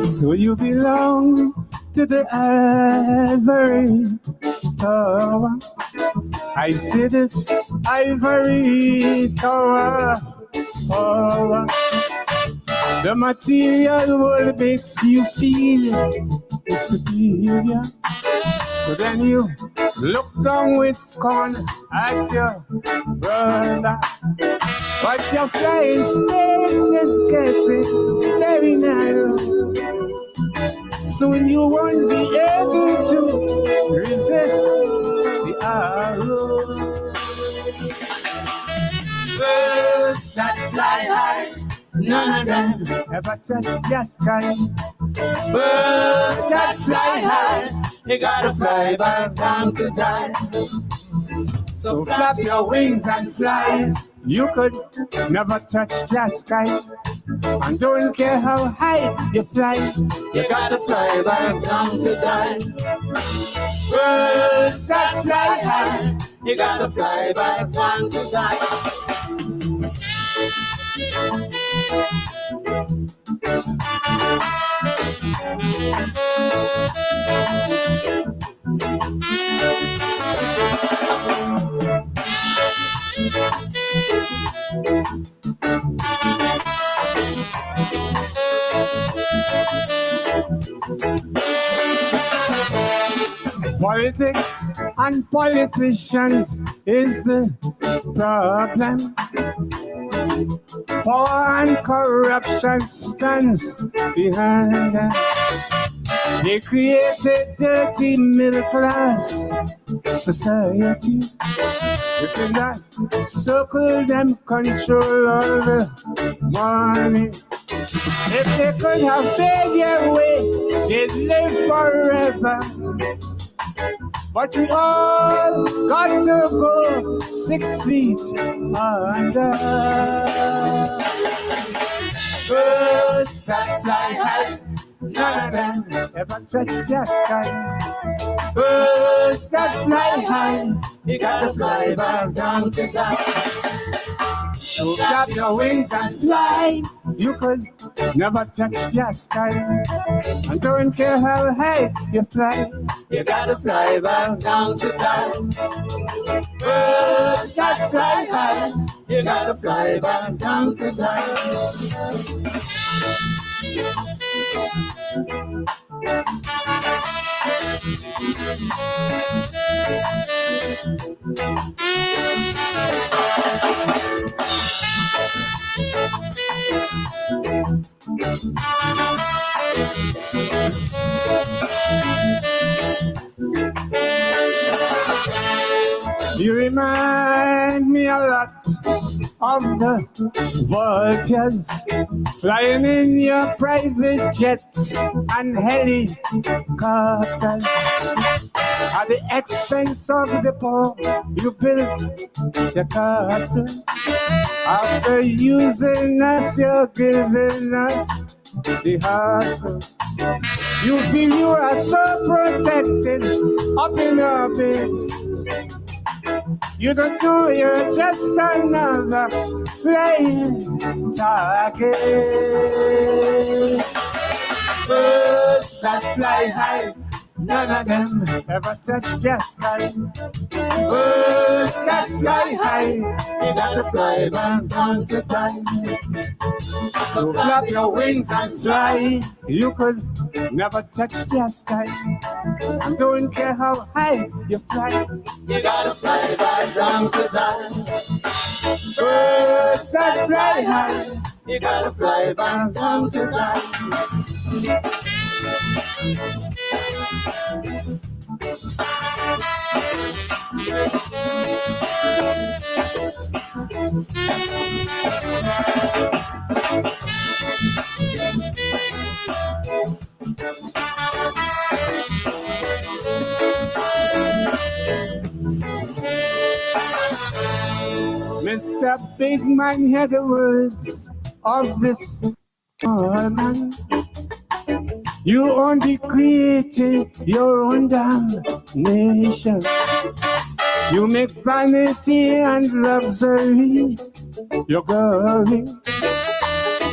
So you belong to the ivory tower. I see this ivory tower. The material world makes you feel superior. So then you look down with scorn at your brother. But your flying space is getting very narrow. Soon you won't be able to resist the arrow. Birds that fly high, none of them ever touch the sky. Birds that fly high, you gotta fly back down to die. So flap your wings and fly. You could never touch the sky. And don't care how high you fly, you gotta fly back down to die. Birds that fly high, you gotta fly back down to die. Politics and politicians is the problem. Power and corruption stands behind them. They created dirty middle class society. Within that circle, them control all the money. If they could have paid their way, they'd live forever. But we all got to go 6 feet under. Birds that fly high, none of them ever touch the sky. Birds that fly high, you gotta fly back down to die. So clap your wings and fly. You could never touch the sky. And don't care how high you fly, you gotta fly back down to die. Birds that fly high, you gotta fly back down to die. You remind me a lot of the vultures flying in your private jets and helicopters. At the expense of the poor, you built the castle. After using us, you're giving us the hustle. You feel you are so protected up in orbit. You don't know you're just another flying target. Birds that fly high, none of them ever touch the sky. Birds that fly high, you gotta fly back down to die. So flap your wings and fly. You could never touch the sky. And don't care how high you fly, you gotta fly back down to die. Birds that fly high, you gotta fly back down to die. Mr. Big Man, hear the words of this man. You only created your own damn nation. You make vanity and luxury your glory.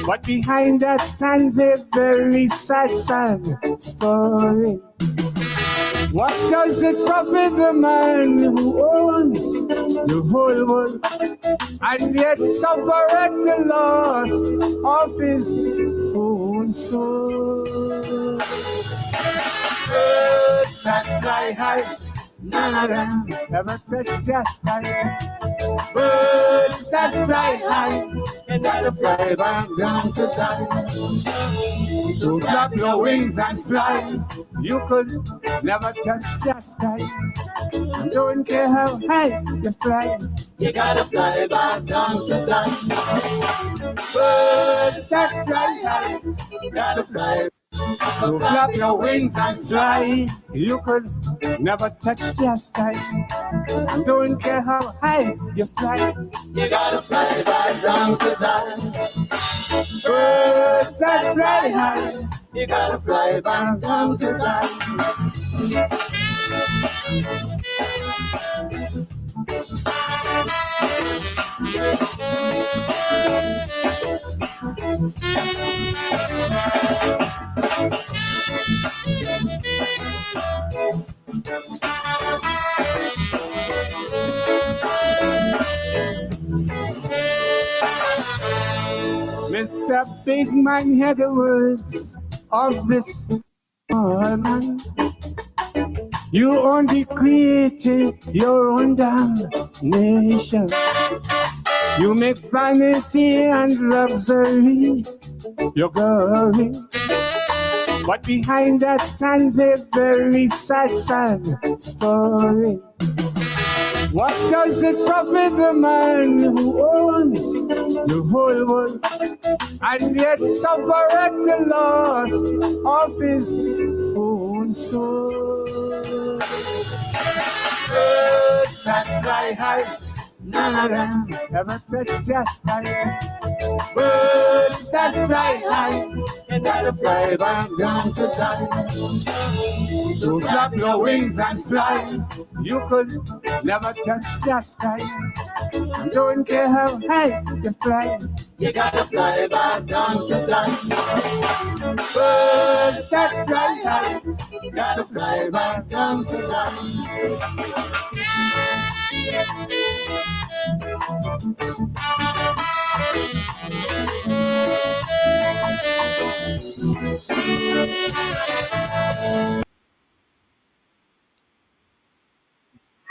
But behind that stands a very sad, sad story. What does it profit the man who owns the whole world and yet suffer at the loss of his own soul? Birds that fly high, none of them ever touch the sky. Birds that fly high, and gotta fly back down to die. So flap your wings and fly. You could never touch the sky. And don't care how high you fly, you gotta fly back down to die. Birds that fly high, you gotta fly. So flap your wings and fly. You could never touch the sky. And don't care how high you fly, you gotta fly back down to die. Birds that fly high, you gotta fly back down to die. Mr. Big Man, hear the words of this man. You only created your own damn nation. You make vanity and luxury your glory. But behind that stands a very sad, sad story. What does it profit the man who owns the whole world and yet suffer at the loss of his own soul? Birds that fly high, none of them ever touch the sky. Birds that fly high, and gotta fly back down to die. So flap your wings and fly. You could never touch the sky. And don't care how high you fly, you gotta fly back down to die. Birds that fly high, you gotta fly back down to die.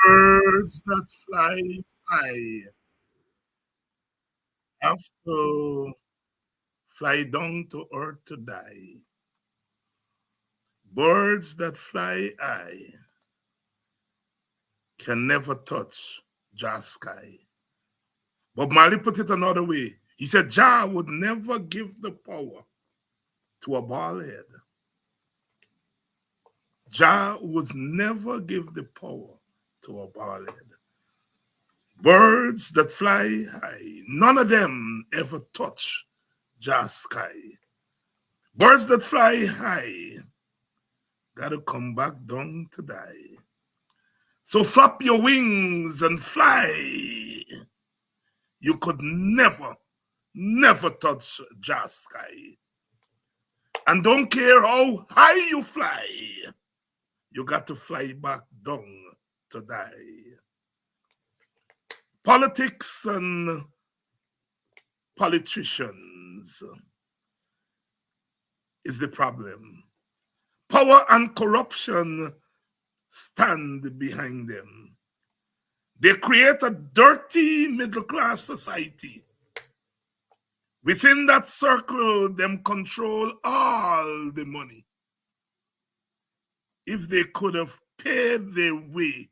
Birds that fly high have to fly down to earth to die. Birds that fly high can never touch Jah's sky. Bob Marley put it another way. He said Jah would never give the power to a bald head. Jah would never give the power to a bald head. Birds that fly high, none of them ever touch Jah's sky. Birds that fly high gotta come back down to die. So flap your wings and fly. You could never, never touch Jah's sky. And don't care how high you fly, you got to fly back down to die. Politics and politicians is the problem. Power and corruption stand behind them. They create a dirty middle-class society. Within that circle, them control all the money. If they could have paid their way,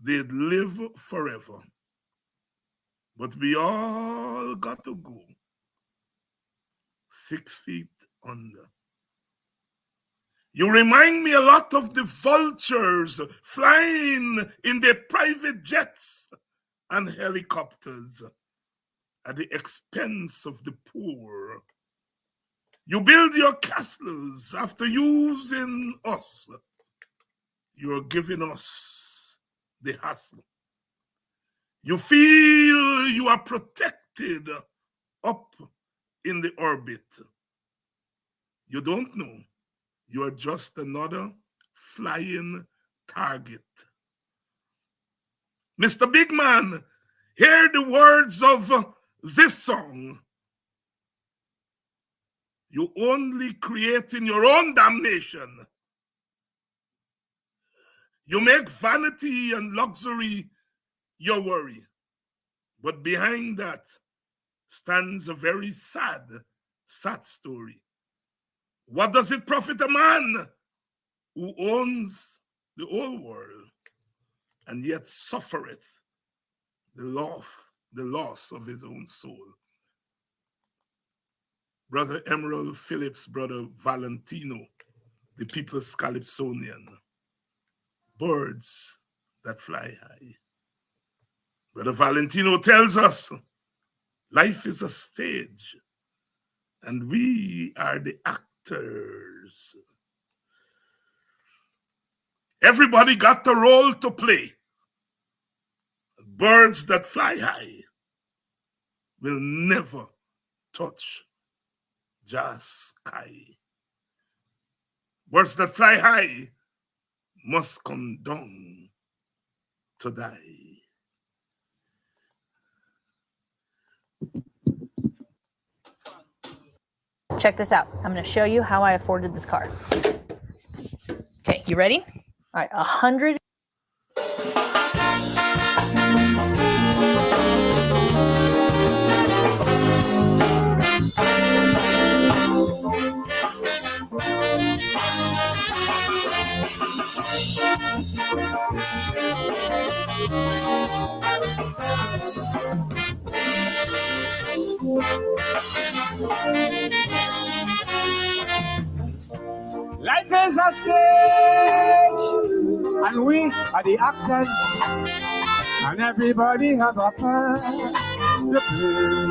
they'd live forever. But we all got to go 6 feet under. You remind me a lot of the vultures flying in their private jets and helicopters at the expense of the poor. You build your castles after using us. You're giving us the hassle. You feel you are protected up in the orbit. You don't know. You are just another flying target. Mr. Big Man, hear the words of this song. You only creating your own damnation. You make vanity and luxury your worry. But behind that stands a very sad story. What does it profit a man who owns the whole world and yet suffereth the loss of his own soul? Brother Emerald Phillips, Brother Valentino, the People's Calypsonian, birds that fly high. Brother Valentino tells us life is a stage and we are the actors. Everybody got a role to play. Birds that fly high will never touch just sky. Birds that fly high must come down to die. Check this out. I'm going to show you how I afforded this car. Okay, you ready? All right, 100. Life is a stage, and we are the actors, and everybody have a part to play.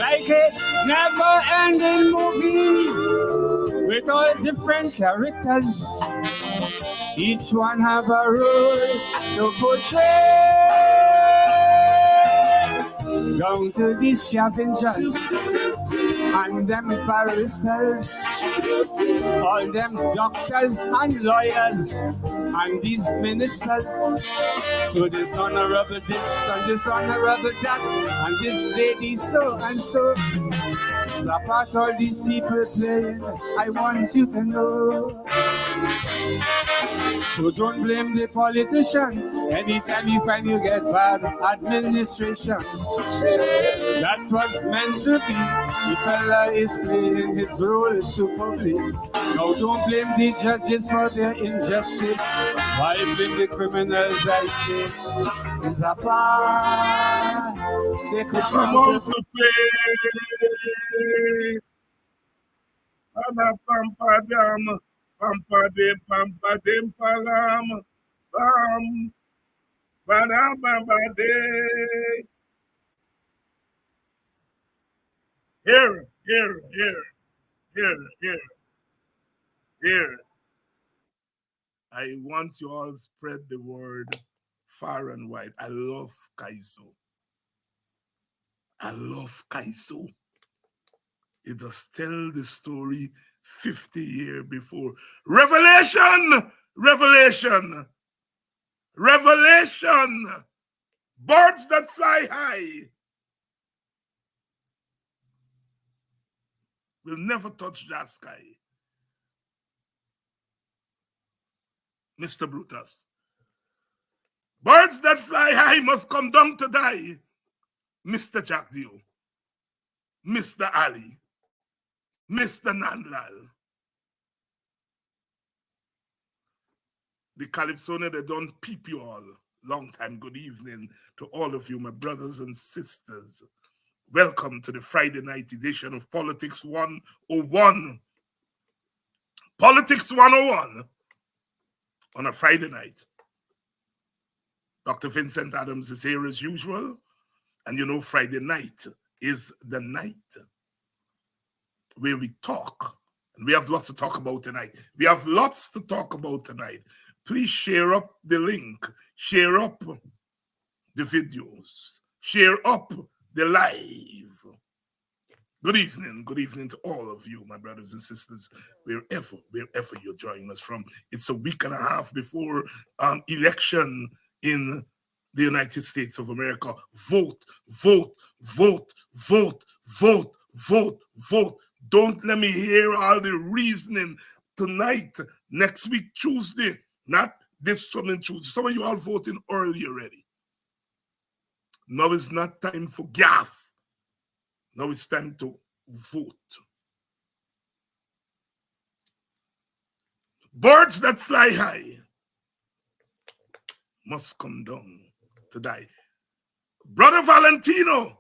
Like a never-ending movie with all different characters, each one have a role to portray. Down to the scavengers and them barristers, all them doctors and lawyers and these ministers. So this honorable this and this honorable that and this lady so and so. So apart all these people playing, I want you to know. So don't blame the politician anytime you find you get bad administration. That was meant to be. The fella is playing his role superbly. Now don't blame the judges for their injustice. Why blame the criminals? I say it's a part they could come out to play. Pampa de palam, bam, bada bamba de. Here. I want you all to spread the word far and wide. I love Kaiso. It does tell the story 50 years before. Revelation! Birds that fly high will never touch that sky. Mr. Brutus. Birds that fly high must come down to die. Mr. Jack Dio. Mr. Ali. Mr. Nandlal. The Calypsonian, they don't peep you all. Long time good evening to all of you, my brothers and sisters. Welcome to the Friday night edition of Politics 101. Politics 101 on a Friday night. Dr. Vincent Adams is here as usual. And you know, Friday night is the night where we talk. And we have lots to talk about tonight. We have lots to talk about tonight. Please share up the link. Share up the videos. Share up the live. Good evening to all of you, my brothers and sisters, wherever you're joining us from. It's a week and a half before election in the United States of America. Vote, vote, vote, vote, vote, vote, vote. Don't let me hear all the reasoning tonight, next week, Tuesday, not this coming Tuesday. Some of you are voting early already. Now it's not time for gas. Now it's time to vote. Birds that fly high must come down to die. Brother Valentino,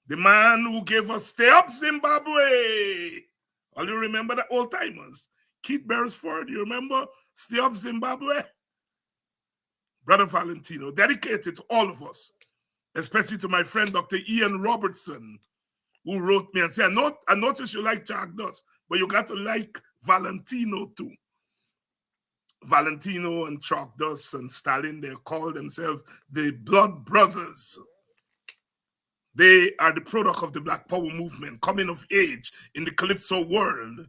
the man who gave us Stay Up Zimbabwe. All you remember the old timers? Keith Beresford, you remember Stay Up Zimbabwe? Brother Valentino, dedicated to all of us, especially to my friend Dr. Ian Robertson, who wrote me and said, I noticed you like Jack Dust, but you got to like Valentino too. Valentino and Chalk Dust and Stalin, they call themselves the Blood Brothers. They are the product of the Black Power movement, coming of age in the Calypso world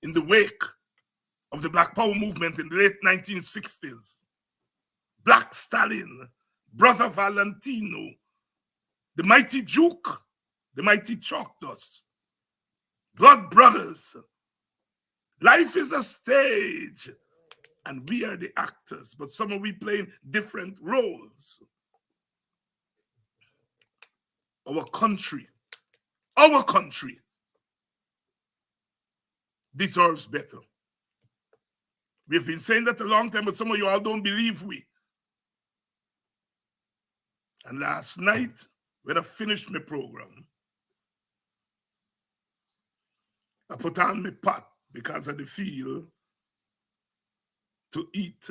in the wake of the Black Power movement in the late 1960s. Black Stalin, Brother Valentino, the mighty Duke, the mighty Chalk Dust, Blood Brothers. Life is a stage, and we are the actors, but some of we playing different roles. Our country deserves better. We've been saying that a long time, but some of you all don't believe we. And last night, when I finished my program, I put on my pot because of the feel to eat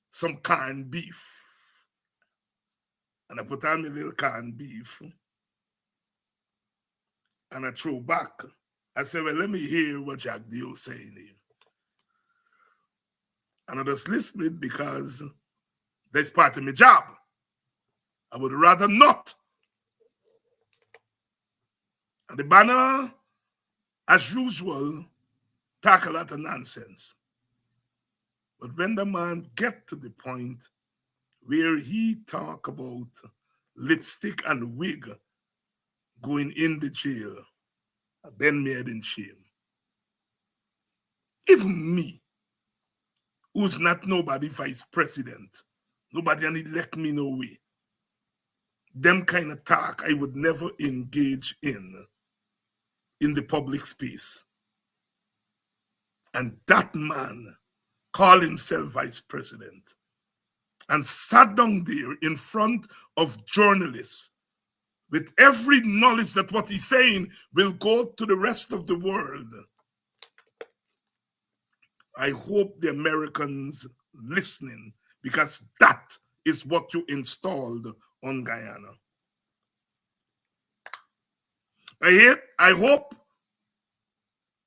some canned beef. And I put on my little canned beef. And I threw back. I said, well, let me hear what Jack Dio's saying here. And I just listened because that's part of my job. I would rather not. And the banner, as usual, talk a lot of nonsense. But when the man get to the point where he talk about lipstick and wig going in the jail, I bend me head in shame. Even me, who's not nobody vice president, nobody and elect me no way. Them kind of talk I would never engage in the public space. And that man called himself vice president and sat down there in front of journalists with every knowledge that what he's saying will go to the rest of the world. I hope the Americans listening, because that is what you installed on Guyana. I hope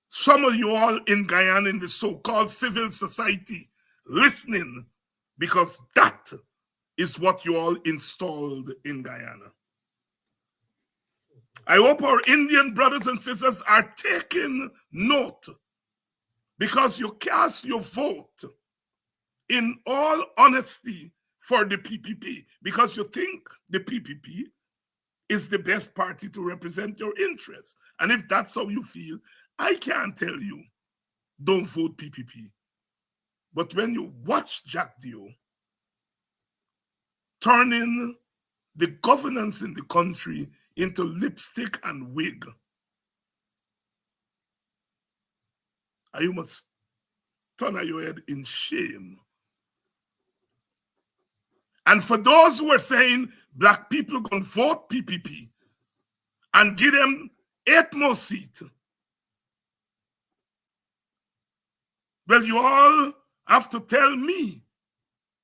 some of you all in Guyana in the so-called civil society listening, because that is what you all installed in Guyana. I hope our Indian brothers and sisters are taking note, because you cast your vote in all honesty for the PPP, because you think the PPP is the best party to represent your interests. And if that's how you feel, I can't tell you, don't vote PPP. But when you watch Jack Dio turning the governance in the country into lipstick and wig, you must turn your head in shame. And for those who are saying black people can vote PPP and give them 8 more seats, well, you all have to tell me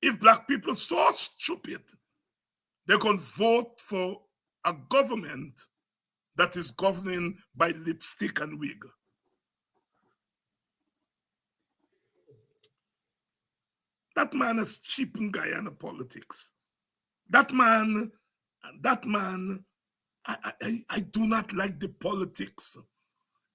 if black people are so stupid, they can vote for a government that is governing by lipstick and wig. That man has cheapened Guyana politics. That man, I do not like the politics.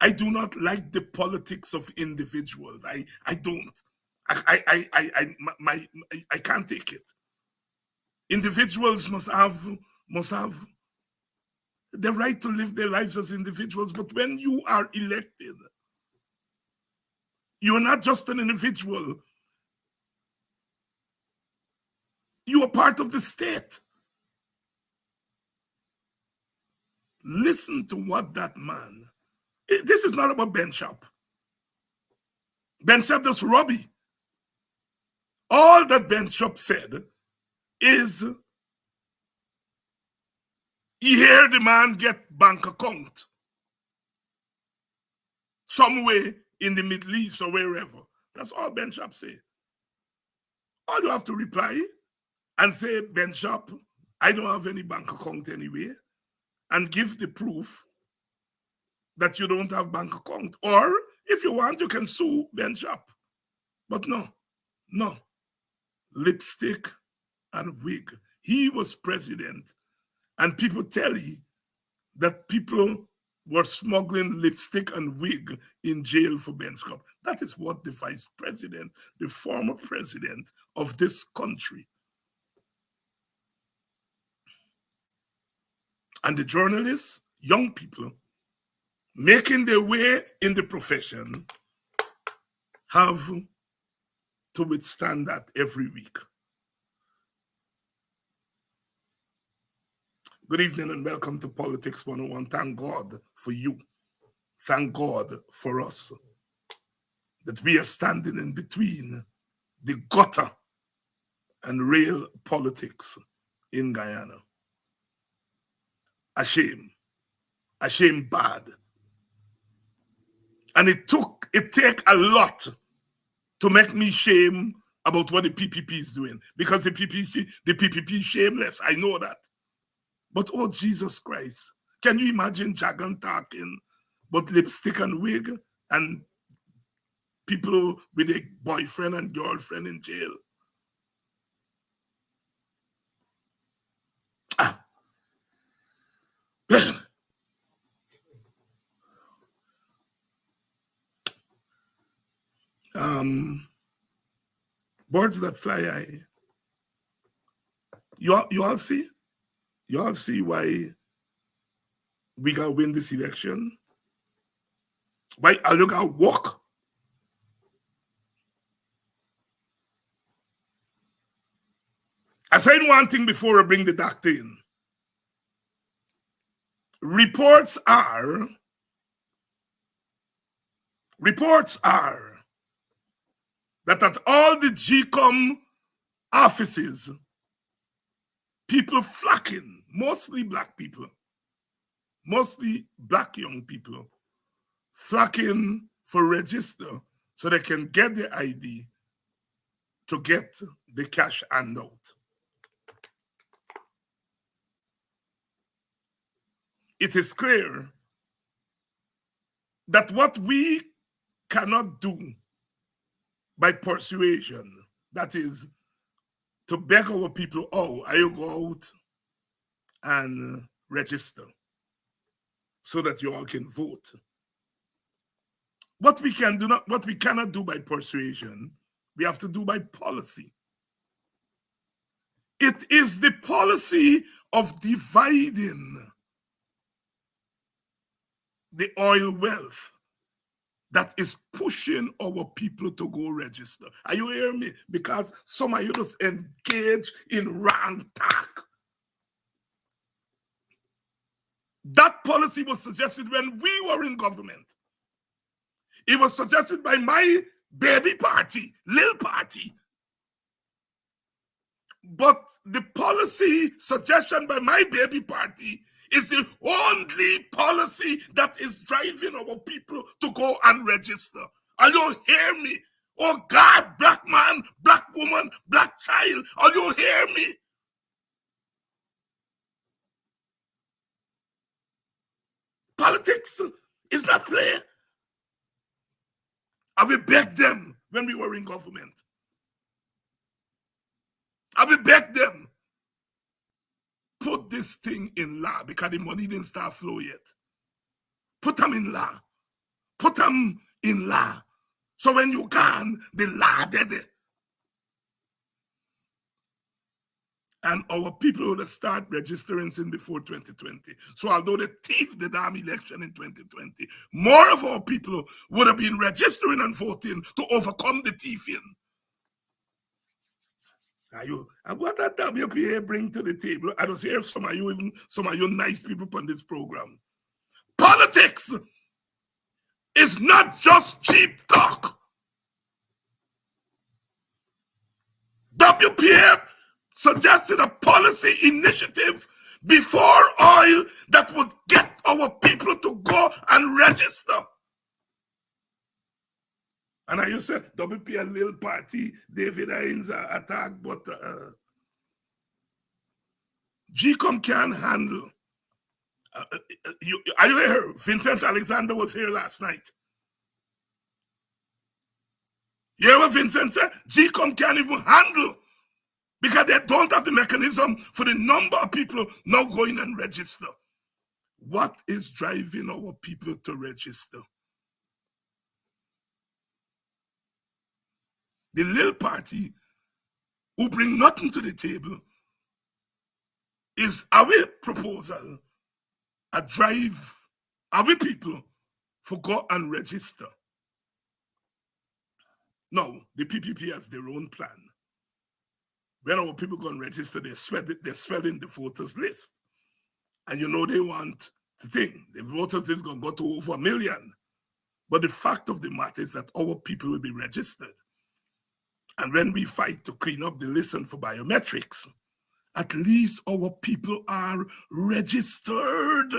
I do not like the politics of individuals. I don't. I can't take it. Individuals must have the right to live their lives as individuals. But when you are elected, you are not just an individual. You are part of the state. Listen to what that man. This is not about Ben Shop. Ben Shop just Robbie. All that Ben Shop said is he heard the man get bank account somewhere in the Middle East or wherever. That's all Ben Shop say. All you have to reply and say, Ben Shop, I don't have any bank account anyway, and give the proof that you don't have bank account. Or if you want, you can sue Ben Shop. But no. Lipstick and wig. He was president, and people tell you that people were smuggling lipstick and wig in jail for Ben Shop. That is what the vice president, the former president of this country, and the journalists, young people, making their way in the profession, have to withstand that every week. Good evening and welcome to Politics 101. Thank God for you. Thank God for us. That we are standing in between the gutter and real politics in Guyana. A shame bad. And it take a lot to make me shame about what the PPP is doing, because the PPP shameless. I know that. But oh Jesus Christ, can you imagine Jagan talking about lipstick and wig and people with a boyfriend and girlfriend in jail? Birds that fly high. You all see? You all see why we gotta win this election? Why I look at walk? I said one thing before I bring the doctor in. Reports are that at all the GCOM offices, people flocking, mostly black people, mostly black young people, flocking for register so they can get the ID to get the cash handout. It is clear that what we cannot do by persuasion, that is to beg our people, oh, I go out and register so that you all can vote. What we cannot do by persuasion, we have to do by policy. It is the policy of dividing the oil wealth that is pushing our people to go register. Are you hearing me? Because some of you just engage in wrong talk. That policy was suggested when we were in government. It was suggested by my baby party, Lil Party. But the policy suggestion by my baby party is the only policy that is driving our people to go and register. Are you hear me? Oh God, black man, black woman, black child, are you hear me? Politics is not play. I will beg them when we were in government. I will beg them, put this thing in law because the money didn't start flow yet. Put them in law. Put them in law. So when you can, the law did it. And our people would start registering since before 2020. So although the thief did damn election in 2020, more of our people would have been registering and voting to overcome the thieving. What that WPA bring to the table? I don't hear some of you nice people on this program. Politics is not just cheap talk. WPA suggested a policy initiative before oil that would get our people to go and register. And I used to say, WPA little party, David Hinds attack, but GCOM can handle. Are you here? Vincent Alexander was here last night. You hear what Vincent said? GCOM can't even handle because they don't have the mechanism for the number of people now going and register. What is driving our people to register? The little party who bring nothing to the table is our proposal, a drive our people for go and register. No, the PPP has their own plan. When our people go and register, they're swelling the voters list. And you know they want to think the voters list is going to go to over 1 million. But the fact of the matter is that our people will be registered. And when we fight to clean up the list and for biometrics, at least our people are registered.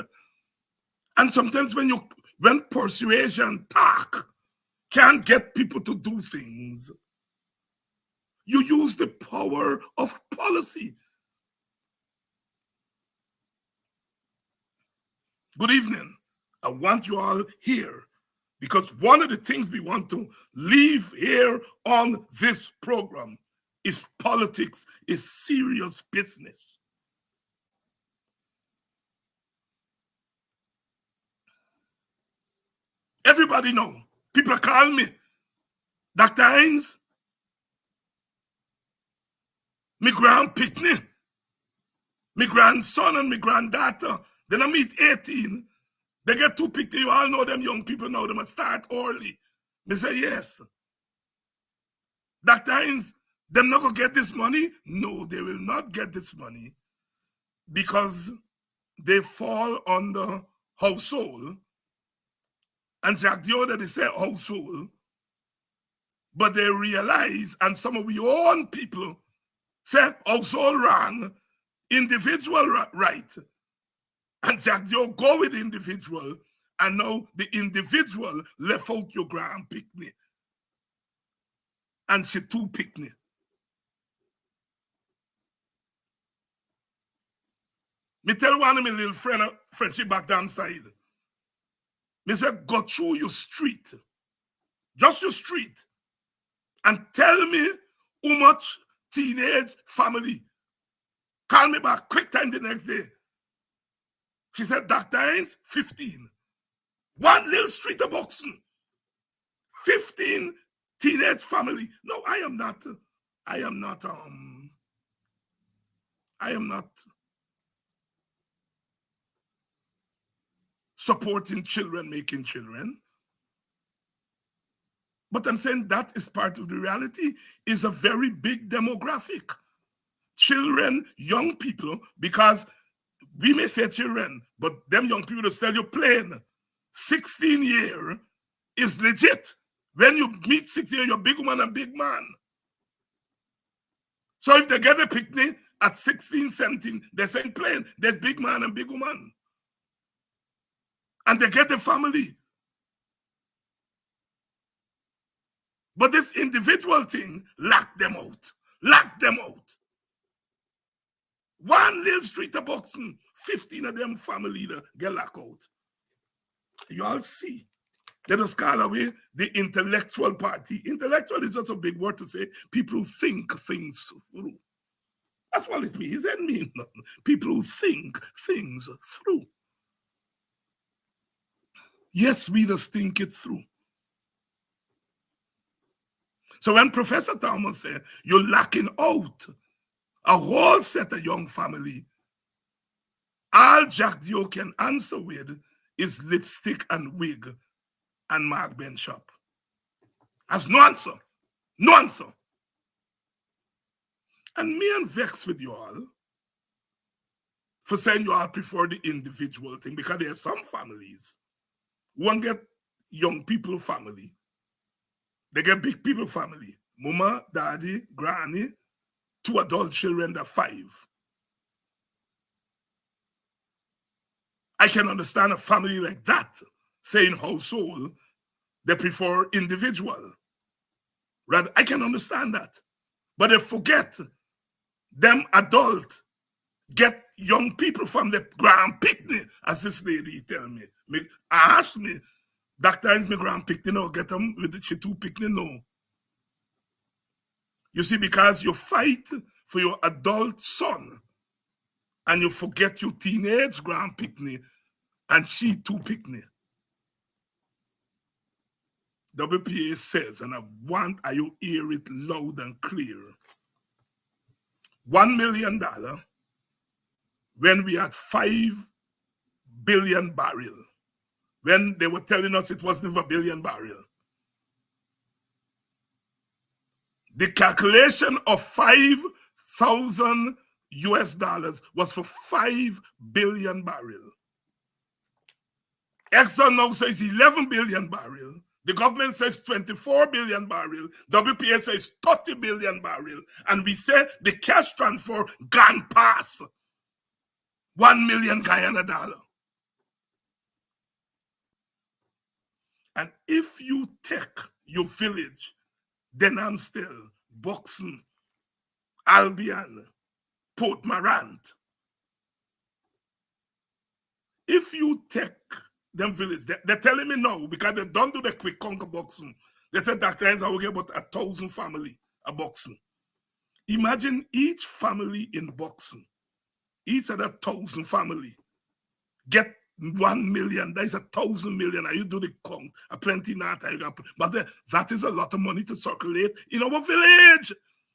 And sometimes when persuasion talk can't get people to do things, you use the power of policy. Good evening. I want you all here because one of the things we want to leave here on this program is politics is serious business. Everybody know. People call me Dr. Hinds, my grand picnic, my grandson and my granddaughter. Then I meet 18. They get 2 picnic. You all know them young people now. They must start early. Me say yes. Dr. Hinds, them not gonna get this money? No, they will not get this money because they fall under household. And Jack the other they say household, but they realize, and some of your own people say household wrong, individual right. And Jack Joe go with the individual, and now the individual left out your grand picnic. And she 2 picnic. Me tell one of my little friendship back down side. Me say, go through your street, just your street, and tell me how much teenage family call me back quick time the next day. She said, Dr. Hinds, 15. One little street of boxing. 15 teenage family. No, I am not supporting children making children. But I'm saying that is part of the reality, is a very big demographic. Children, young people, because we may say children, but them young people just tell you plain, 16 years is legit. When you meet 16 years, you're big woman and big man. So if they get a picnic at 16, 17, they're saying plain, there's big man and big woman. And they get a family. But this individual thing, lock them out. Lock them out. One little street of boxing, 15 of them family that get locked out. You all see. They just call away the intellectual party. Intellectual is just a big word to say people who think things through. That's what it means. It doesn't mean nothing. People who think things through. Yes, we just think it through. So when Professor Thomas said, you're locking out a whole set of young family, all Jack Dio can answer with is lipstick and wig and Mark Ben shop. That's no answer. No answer. And me and vex with you all for saying you all prefer the individual thing, because there are some families who won't get young people family. They get big people family. Mama, daddy, granny, 2 adult children, that 5. I can understand a family like that saying household, they prefer individual. Right? I can understand that. But they forget them adult get young people from the grand picnic, as this lady tell me. Ask me, doctor, is my grand picnic now? Get them with the 2 picnic? No. You see, because you fight for your adult son and you forget your teenage grand picnic and she 2 picnic. WPA says, and I want you hear it loud and clear, $1 million when we had 5 billion barrel, when they were telling us it wasn't even a billion barrel. The calculation of $5,000 was for 5 billion barrel. Exxon now says 11 billion barrel. The government says 24 billion barrel. WPA says 30 billion barrel. And we say the cash transfer gone past $1 million Guyana dollar. And if you take your village, Denhamstel, Buxton, Albion, Port Morant, if you take them village, they're telling me no, because they don't do the quick conquer Buxton. They said Dr. Hinds'Sight will get about 1,000 family a Buxton. Imagine each family in Buxton, each of the 1,000 family get 1 million. That is 1,000 million. And you do the count, a plenty not. But that is a lot of money to circulate in our village.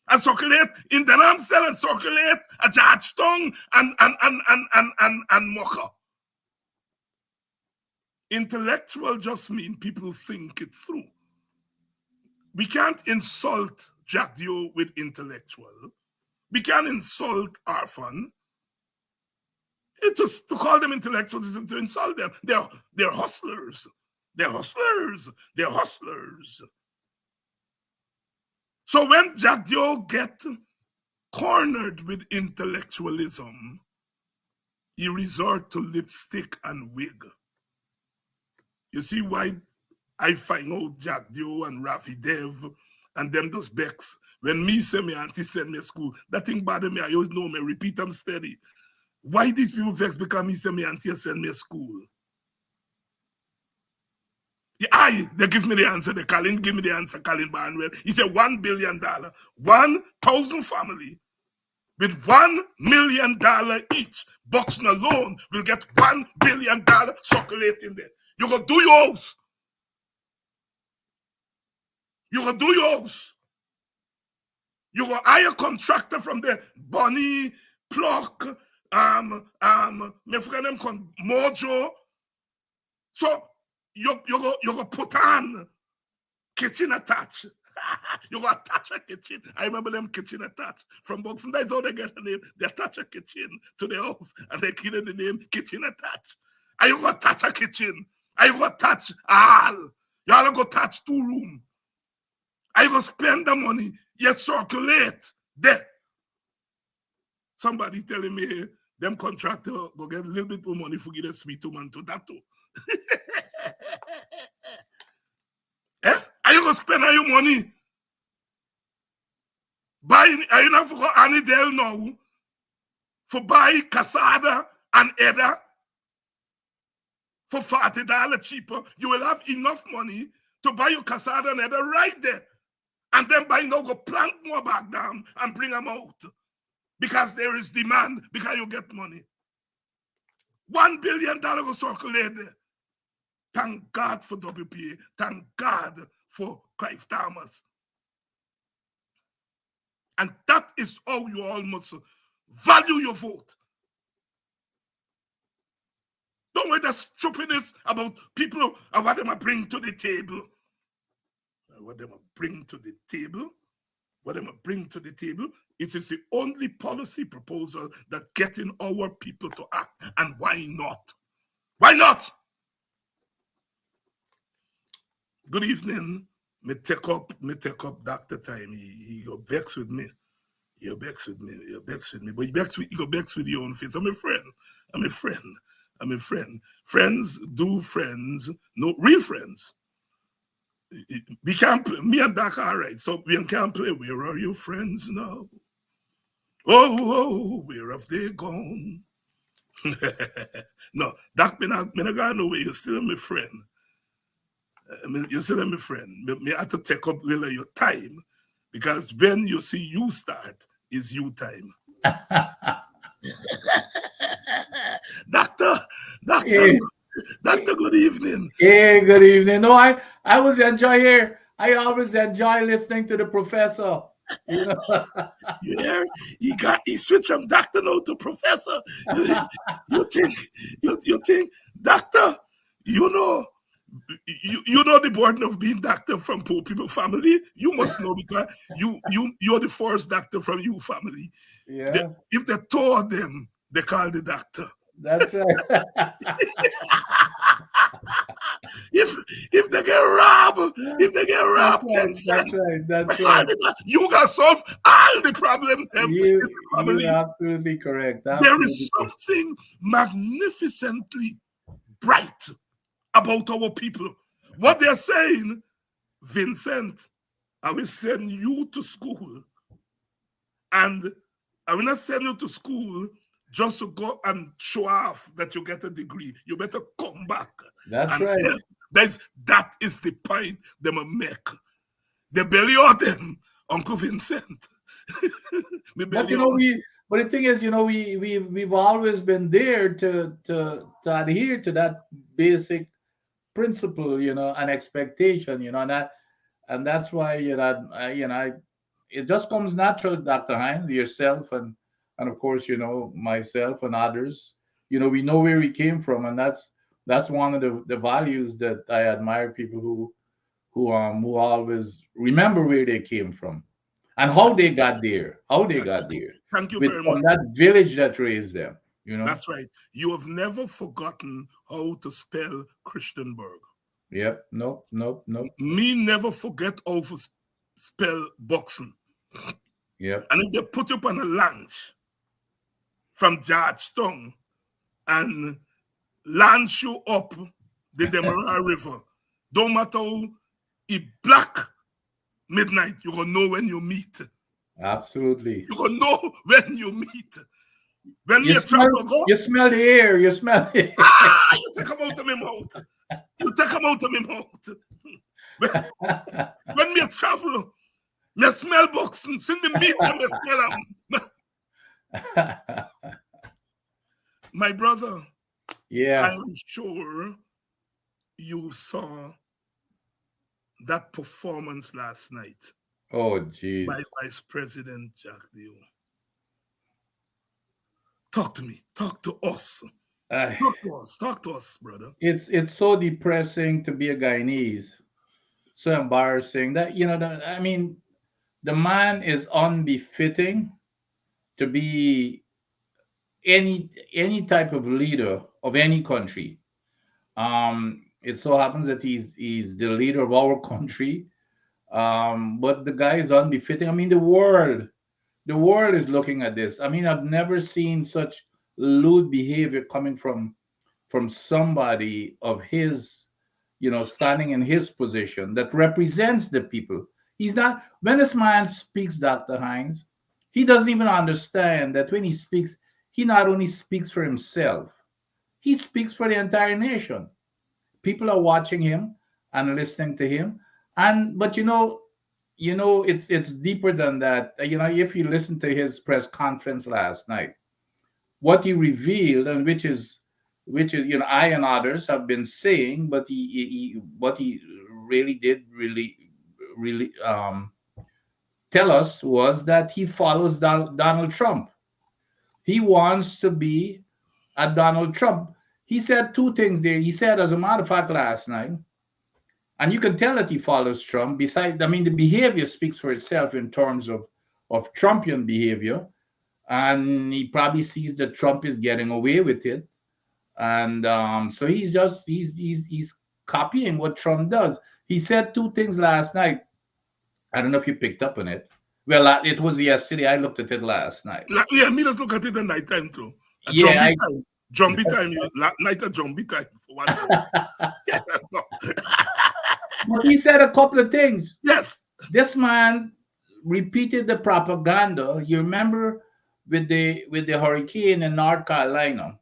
And circulate in Denhamstel and circulate at Georgetown and Mocha. Intellectual just mean people think it through. We can't insult Jack Dio with intellectual. We can't insult Arfan. It's just to call them intellectuals is to insult them. They're hustlers. They're hustlers. They're hustlers. So when Jack Dio get cornered with intellectualism, he resort to lipstick and wig. You see why I find out Jack Dio and Rafi Dev and them those becks. When me say my auntie send me to school, that thing bother me. I always know me, repeat them steady. Why these people vex because me say my auntie send me to school? They give me the answer. They give me the answer, Colin Barnwell. He said $1 billion. 1,000 family with $1 million each. Buxton alone will get $1 billion circulating there. You go do yours. You go do yours. You go hire a contractor from there. Bonnie, Pluck, me forget them Mojo. So you go put on kitchen attach. You go attach a kitchen. I remember them kitchen attach from Buxton. That's how they get the name. They attach a kitchen to the house and they give it the name kitchen attach. And you go attach a kitchen. And you go attach a hall. You all go attach 2 rooms. And you go spend the money. You circulate there. Somebody telling me them contractor go get a little bit more money for get a sweet woman to that too. Are you going to spend all your money? Are you not for Annie Dale now? For buy Casada and Eda for $40 cheaper? You will have enough money to buy your Casada and Eda right there. And then by now go plant more back down and bring them out. Because there is demand, because you get money. $1 billion go circulate there. Thank God for WPA. Thank God for Clive Thomas. And that is how you all must value your vote. Don't worry that stupidness about people and what they might bring to the table. What they might bring to the table. What they might bring to the table. It is the only policy proposal that getting our people to act. And why not? Why not? Good evening. Me take up Dr. Time. He go vex with me. He go vex with me. But he go vex with your own face. I'm a friend. Friends do friends. No, real friends. We can't play. Me and Doc are right. So we can't play. Where are your friends now? Oh, where have they gone? No, Doc, me not going nowhere. You're still my friend. You still my friend. Me have to take up little of your time because when you see you start, is you time. Doctor, Hey. Doctor, good evening. Hey, good evening. No, I always enjoy here. I always enjoy listening to the professor. You know? Yeah, he switched from doctor now to professor. You think, doctor, you know the burden of being doctor from poor people family. You must know because you're the first doctor from your family. Yeah. If they tore them, they call the doctor. That's right. if they get robbed, That's right. You got solve all the problems. You're absolutely correct. There is something magnificently bright about our people. What they're saying, Vincent, I will send you to school, and I will not send you to school just to go and show off that you get a degree. You better come back. That's right. That is the point they must make. The belly of them, Uncle Vincent. But the thing is, we've always been there to adhere to that basic principle, and expectation, and that's why it just comes natural, Dr. Hines, yourself, and of course, myself and others. We know where we came from, and that's one of the values that I admire people who always remember where they came from and how they got there. Thank you very much. From that village that raised them. That's right. You have never forgotten how to spell Christianburg. Yep. Nope. Me never forget how to spell boxing. Yep. And if they put you up on a launch from Georgetown and launch you up the Demerara River, don't matter how it black midnight, you're going to know when you meet. Absolutely. You're going to know when you meet. When you smell the air. You smell it. You take them out of my mouth. When me travel, me smell boxing. Send the meat and me smell them. My brother, yeah, I'm sure you saw that performance last night. Oh, geez. By Vice President Jack Dio. Talk to me. Talk to us. Talk to us, brother. It's so depressing to be a Guyanese. So embarrassing that the man is unbefitting to be any type of leader of any country. It so happens that he's the leader of our country. But the guy is unbefitting. The world is looking at this. I've never seen such lewd behavior coming from somebody of his standing in his position that represents the people. He's not, when this man speaks, Dr. Hines, he doesn't even understand that when he speaks, he not only speaks for himself, he speaks for the entire nation. People are watching him and listening to him. But it's deeper than that. If you listen to his press conference last night, what he revealed, and which is I and others have been saying, but what he really did really tell us was that he follows Donald Trump. He wants to be a Donald Trump. He said two things there. He said, as a matter of fact, last night, and you can tell that he follows Trump. Besides, the behavior speaks for itself in terms of Trumpian behavior, and he probably sees that Trump is getting away with it, and so he's copying what Trump does. He said two things last night. I don't know if you picked up on it. Well, it was yesterday. I looked at it last night. Yeah, me just look at it at night time too. Yeah, Jumbie time. Night at jumbie time for one. But he said a couple of things. Yes. This man repeated the propaganda. You remember with the hurricane in North Carolina.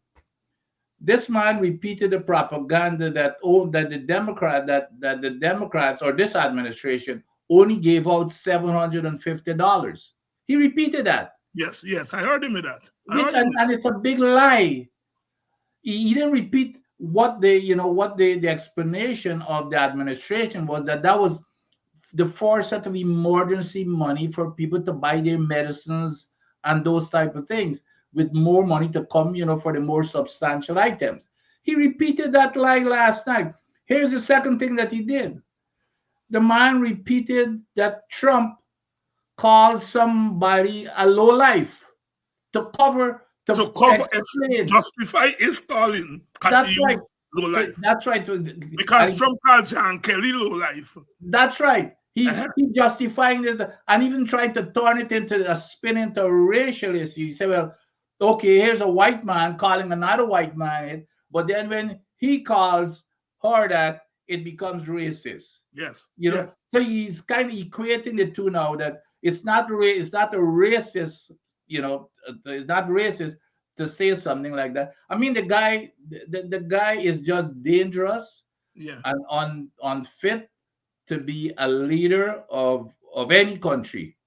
This man repeated the propaganda that the Democrats or this administration only gave out $750. He repeated that. Yes, I heard him with that. And it's a big lie. He didn't repeat what the explanation of the administration was, that was the first set of emergency money for people to buy their medicines and those type of things, with more money to come, for the more substantial items. He repeated that lie last night. Here's the second thing that he did. The man repeated that Trump called somebody a lowlife to justify his calling. That's right. Low life. That's right. Because Trump called John Kelly low life. That's right. He justifying this and even trying to turn it into a spin into a racial issue. He said, well, okay, here's a white man calling another white man, but then when he calls her that, it becomes racist. Yes. So he's kind of equating the two now, that it's not a racist, it's not racist to say something like that. I mean, the guy is just dangerous, and unfit to be a leader of any country.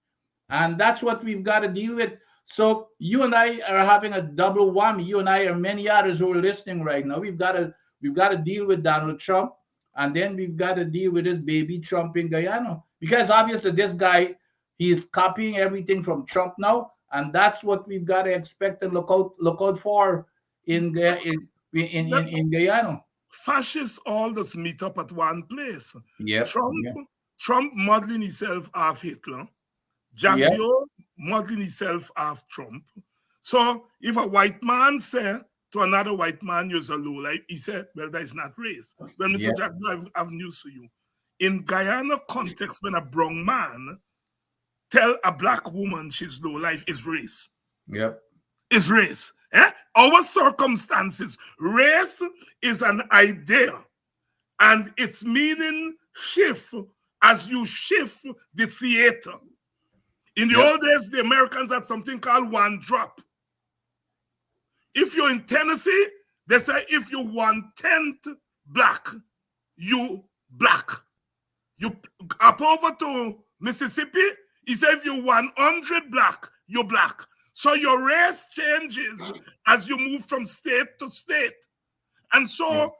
And that's what we've got to deal with. So you and I are having a double whammy. You and I are many others who are listening right now. We've got to deal with Donald Trump, and then we've got to deal with this baby Trump in Guyana. Because obviously this guy, he's copying everything from Trump now, and that's what we've got to expect and look out for in Guyana. Fascists all just meet up at one place. Yep. Trump modeling himself off Hitler. Jagdio modeling himself off Trump. So if a white man say to another white man, you're a lowlife, he said, well, that is not race. Well, Mr. Jagdio, I have news for you. In Guyana context, when a brown man tell a black woman she's lowlife, is race. Yep. Is race. Our circumstances. Race is an idea, and its meaning shift as you shift the theater. In the old days, the Americans had something called one drop. If you're in Tennessee, they say if you 1/10 black, you black. You up over to Mississippi, he said if you 100 black, you're black. So your race changes as you move from state to state. And so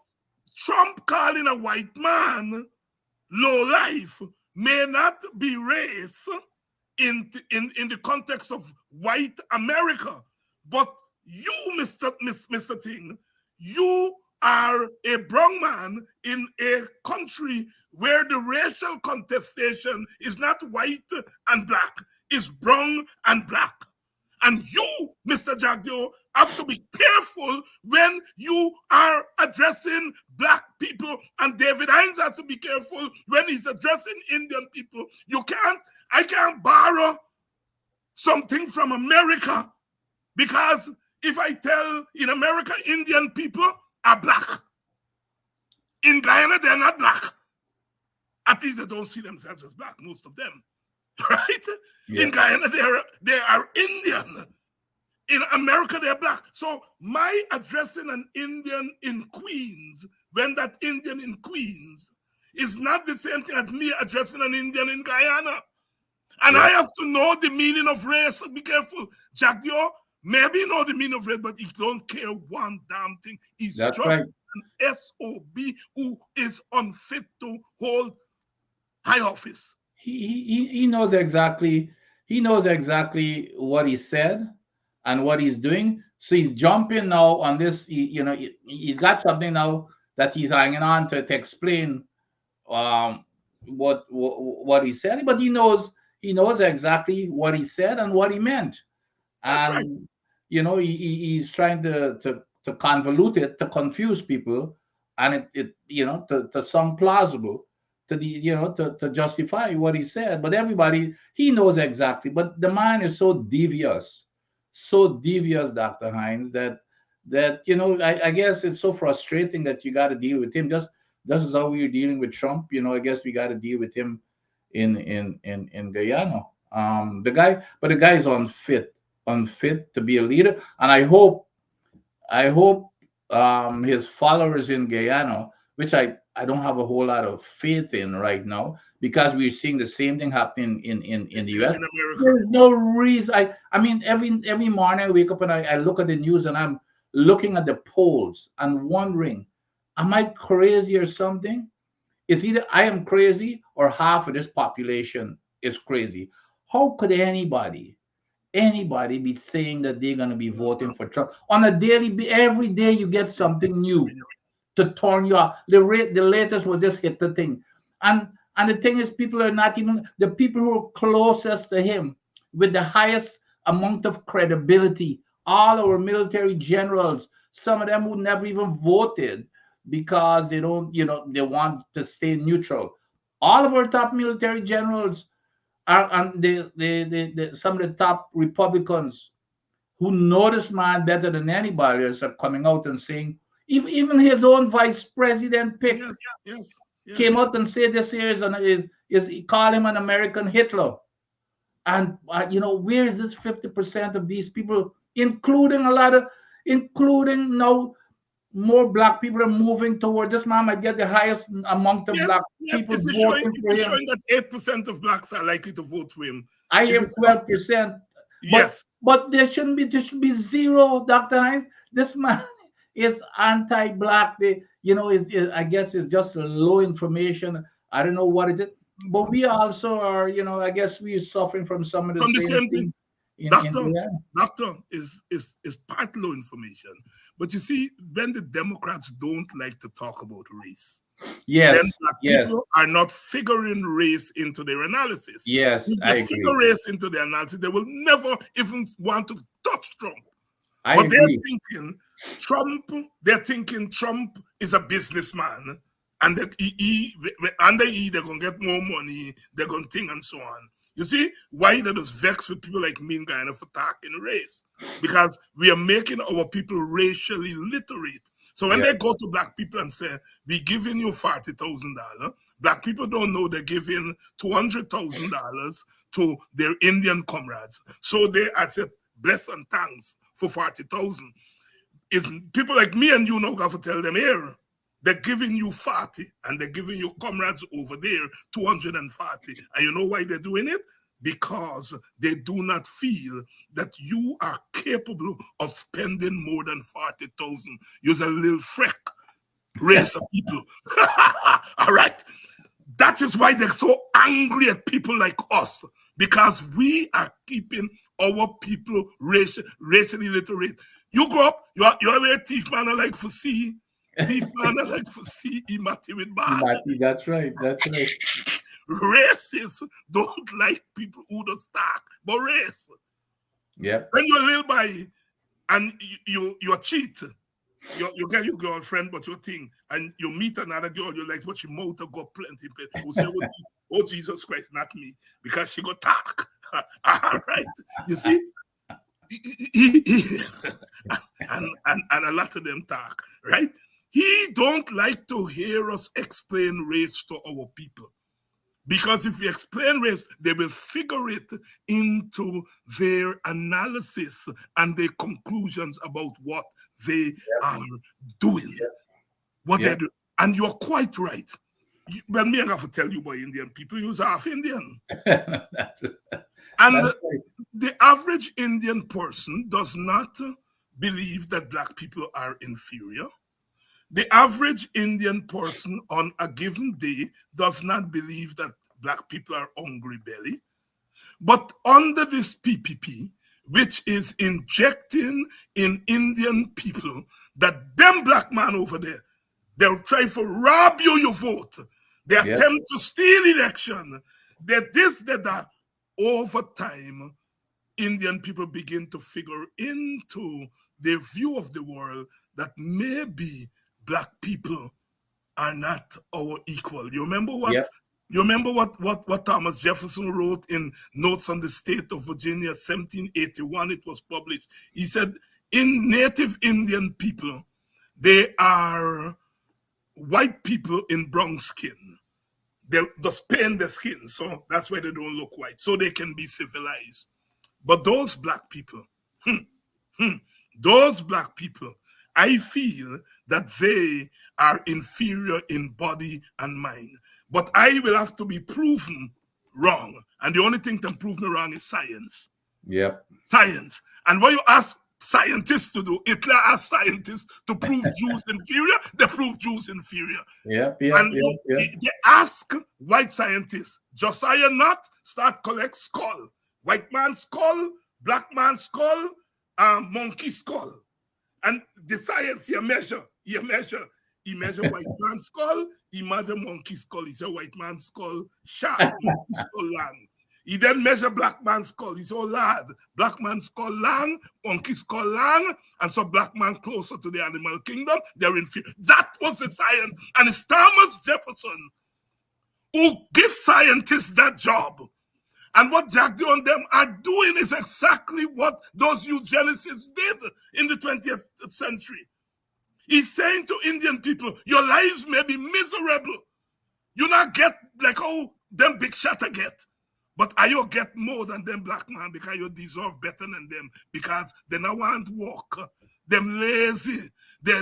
Trump calling a white man low life may not be race in the context of white America. But you, Mr. Thing, you are a brown man in a country where the racial contestation is not white and black, it's brown and black. And you, Mr. Jagdio, have to be careful when you are addressing black people. And David Hines has to be careful when he's addressing Indian people. I can't borrow something from America, because if I tell in America, Indian people are black. In Guyana, they're not black. At least they don't see themselves as black, most of them. Right? Yeah. In Guyana, they are Indian. In America, they're black. So my addressing an Indian in Queens, when that Indian in Queens is not the same thing as me addressing an Indian in Guyana. And I have to know the meaning of race. Be careful. Jack Dio, maybe know the meaning of race, but he don't care one damn thing. He's just an SOB who is unfit to hold high office. He knows exactly what he said and what he's doing. So he's jumping now on this. He's got something now that he's hanging on to explain what he said. But he knows exactly what he said and what he meant. That's right. He's trying to convolute it, to confuse people, and it to sound plausible, to justify what he said. But everybody, he knows exactly. But the man is so devious, Dr. Hinds, that I guess it's so frustrating that you got to deal with him. Just this is how we're dealing with Trump. I guess we got to deal with him in Guyana. The guy is unfit to be a leader, and I hope his followers in Guyana, which I don't have a whole lot of faith in right now, because we're seeing the same thing happening in the US. There's no reason. I mean, every morning I wake up and I look at the news and I'm looking at the polls and wondering, am I crazy or something? It's either I am crazy or half of this population is crazy. How could anybody be saying that they're going to be voting for Trump on a every day you get something new to turn you off? The latest will just hit the thing. And the thing is, people are not even the people who are closest to him with the highest amount of credibility. All our military generals, some of them who never even voted because they don't, they want to stay neutral. All of our top military generals are, and some of the top Republicans who know this man better than anybody else are coming out and saying, even his own vice president pick came out and said this here is call him an American Hitler. And where is this 50% of these people, including now more black people are moving toward this man might get the highest amount of black people voting for him. Showing that 8% of blacks are likely to vote for him. I hear 12%. Yes. But there should be zero, Dr. Hinds. This man is anti-black. I guess it's just low information. I don't know what it is. But we also are, I guess we're suffering from some of the same thing. Doctor is part low information. But you see, when the Democrats don't like to talk about race, then people are not figuring race into their analysis. Yes, if they figure race into their analysis, they will never even want to touch Trump. But they're thinking Trump is a businessman, and that they're going to get more money, they're going to think and so on. You see why that is vexed with people like me in Guyana for talking race? Because we are making our people racially literate. So when they go to black people and say, we're giving you $40,000, black people don't know they're giving $200,000 to their Indian comrades. So they are said, bless and thanks for $40,000. Is people like me and you now got to tell them here, they're giving you 40 and they're giving your comrades over there 240. And you know why they're doing it? Because they do not feel that you are capable of spending more than 40,000. You're a little freak race of people. All right. That is why they're so angry at people like us, because we are keeping our people racially literate. You grow up, you're a thief man, I like for see. Thief man, I like for see Imati with bad. That's right. Racists don't like people who don't talk, but race. Yeah. When you're a little boy and you cheat, you get your girlfriend, but you think, and you meet another girl you like, but she mouth got plenty. Who say, oh Jesus Christ, not me, because she got talk. All right, you see, and a lot of them talk, right? He don't like to hear us explain race to our people. Because if we explain race, they will figure it into their analysis and their conclusions about what they are doing. What they do. And you're quite right. Well, me, I have to tell you, boy, Indian people use half Indian. And the average Indian person does not believe that black people are inferior. The average Indian person on a given day does not believe that black people are hungry belly. But under this PPP, which is injecting in Indian people that them black man over there, they'll try to rob you your vote. They attempt to steal election. That this, that. Over time, Indian people begin to figure into their view of the world that maybe black people are not our equal. You remember what? You remember what Thomas Jefferson wrote in Notes on the State of Virginia, 1781? It was published. He said, in native Indian people, they are white people in brown skin. They just paint their skin, so that's why they don't look white, so they can be civilized. But those black people, those black people, I feel that they are inferior in body and mind. But I will have to be proven wrong. And the only thing that can prove me wrong is science. Science. And what you ask scientists to do, Hitler asked scientists to prove Jews inferior, they prove Jews inferior. They ask white scientists, Josiah Nott, start collect skull. White man skull, black man skull, monkey skull. And the science, he measure white man skull, he measure monkey skull. He said white man skull sharp, monkey skull long. He then measure black man skull. He said, oh lad, black man skull long, monkey skull long, and so black man closer to the animal kingdom, they're inferior. That was the science. And it's Thomas Jefferson who gives scientists that job. And what Jack Doe and them are doing is exactly what those eugenicists did in the 20th century. He's saying to Indian people, your lives may be miserable. You not get like how them big shatter get. But I you get more than them black man because you deserve better than them because they not want to walk. Them lazy. They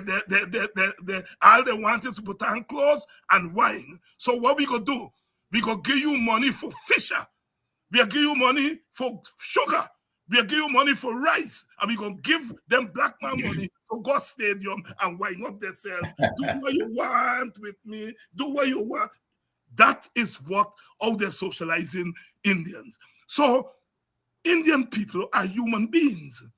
all they want is to put on clothes and wine. So what we gonna do? We gonna give you money for fisher. We give you money for sugar. We give you money for rice. And we gonna give them black man money for God Stadium and wine up themselves. Do what you want with me. Do what you want. That is how they're socializing Indians. So Indian people are human beings.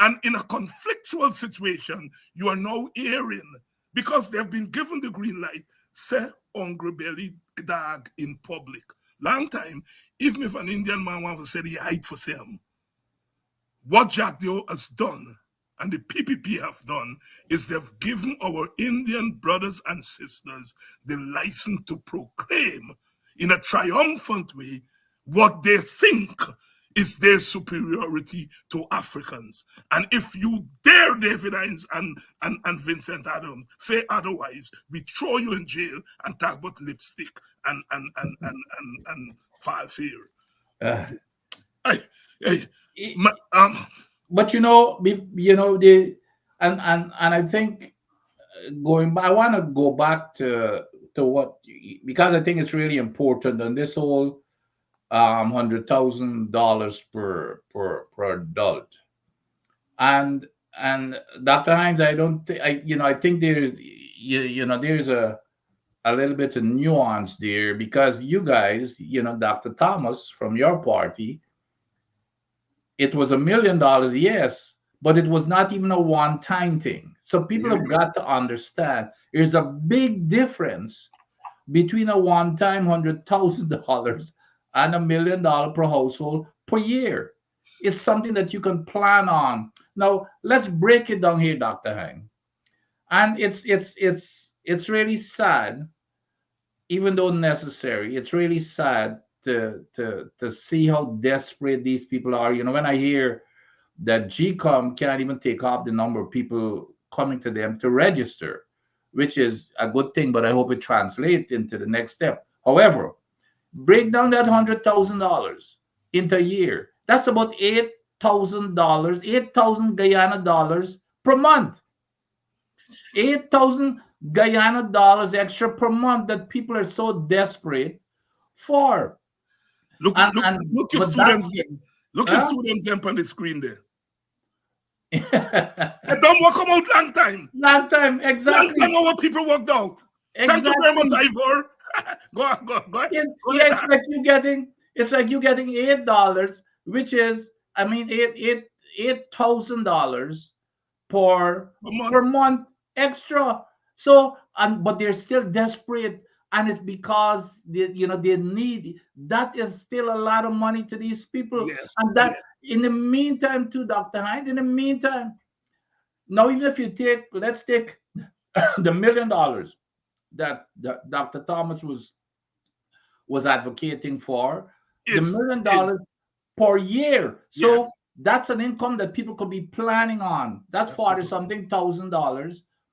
And in a conflictual situation, you are now hearing, because they've been given the green light, say hungry belly dog in public. Long time, even if an Indian man wants to say he hide for them, what Jack Doe has done and the PPP have done is they've given our Indian brothers and sisters the license to proclaim in a triumphant way what they think is their superiority to Africans. And if you dare, David Hines and Vincent Adams, say otherwise, we throw you in jail and talk about lipstick and false hair. But I think going back, I want to go back to what, because I think it's really important on this whole $100,000 per adult. And Dr. Hines, I think there's a little bit of nuance there, because you guys, Dr. Thomas from your party, it was $1 million, yes, but it was not even a one-time thing. So people have got to understand there's a big difference between a one-time $100,000 and $1 million per household per year. It's something that you can plan on. Now let's break it down here, Dr. Hang. And it's really sad, even though necessary. It's really sad to see how desperate these people are. When I hear that GCOM can't even take off the number of people coming to them to register, which is a good thing, but I hope it translates into the next step. However, break down that $100,000 into a year. That's about $8,000, 8,000 Guyana dollars per month. 8,000 Guyana dollars extra per month that people are so desperate for. Look, look your But students there. Look your students them on the screen there. They don't work come out long time. Long time, exactly. Long time our people worked out. Exactly. Thank you very much, Ivor. Go on. Yeah, it's like you getting $8, which is, I mean, $8,000 per month extra. So, but they're still desperate, and it's because they need. That is still a lot of money to these people. Yes. And that in the meantime, too, Dr. Hines. In the meantime, now even if you let's take the $1 million that Dr. Thomas was advocating for, the $1 million per year. So that's an income that people could be planning on. That's $40-something thousand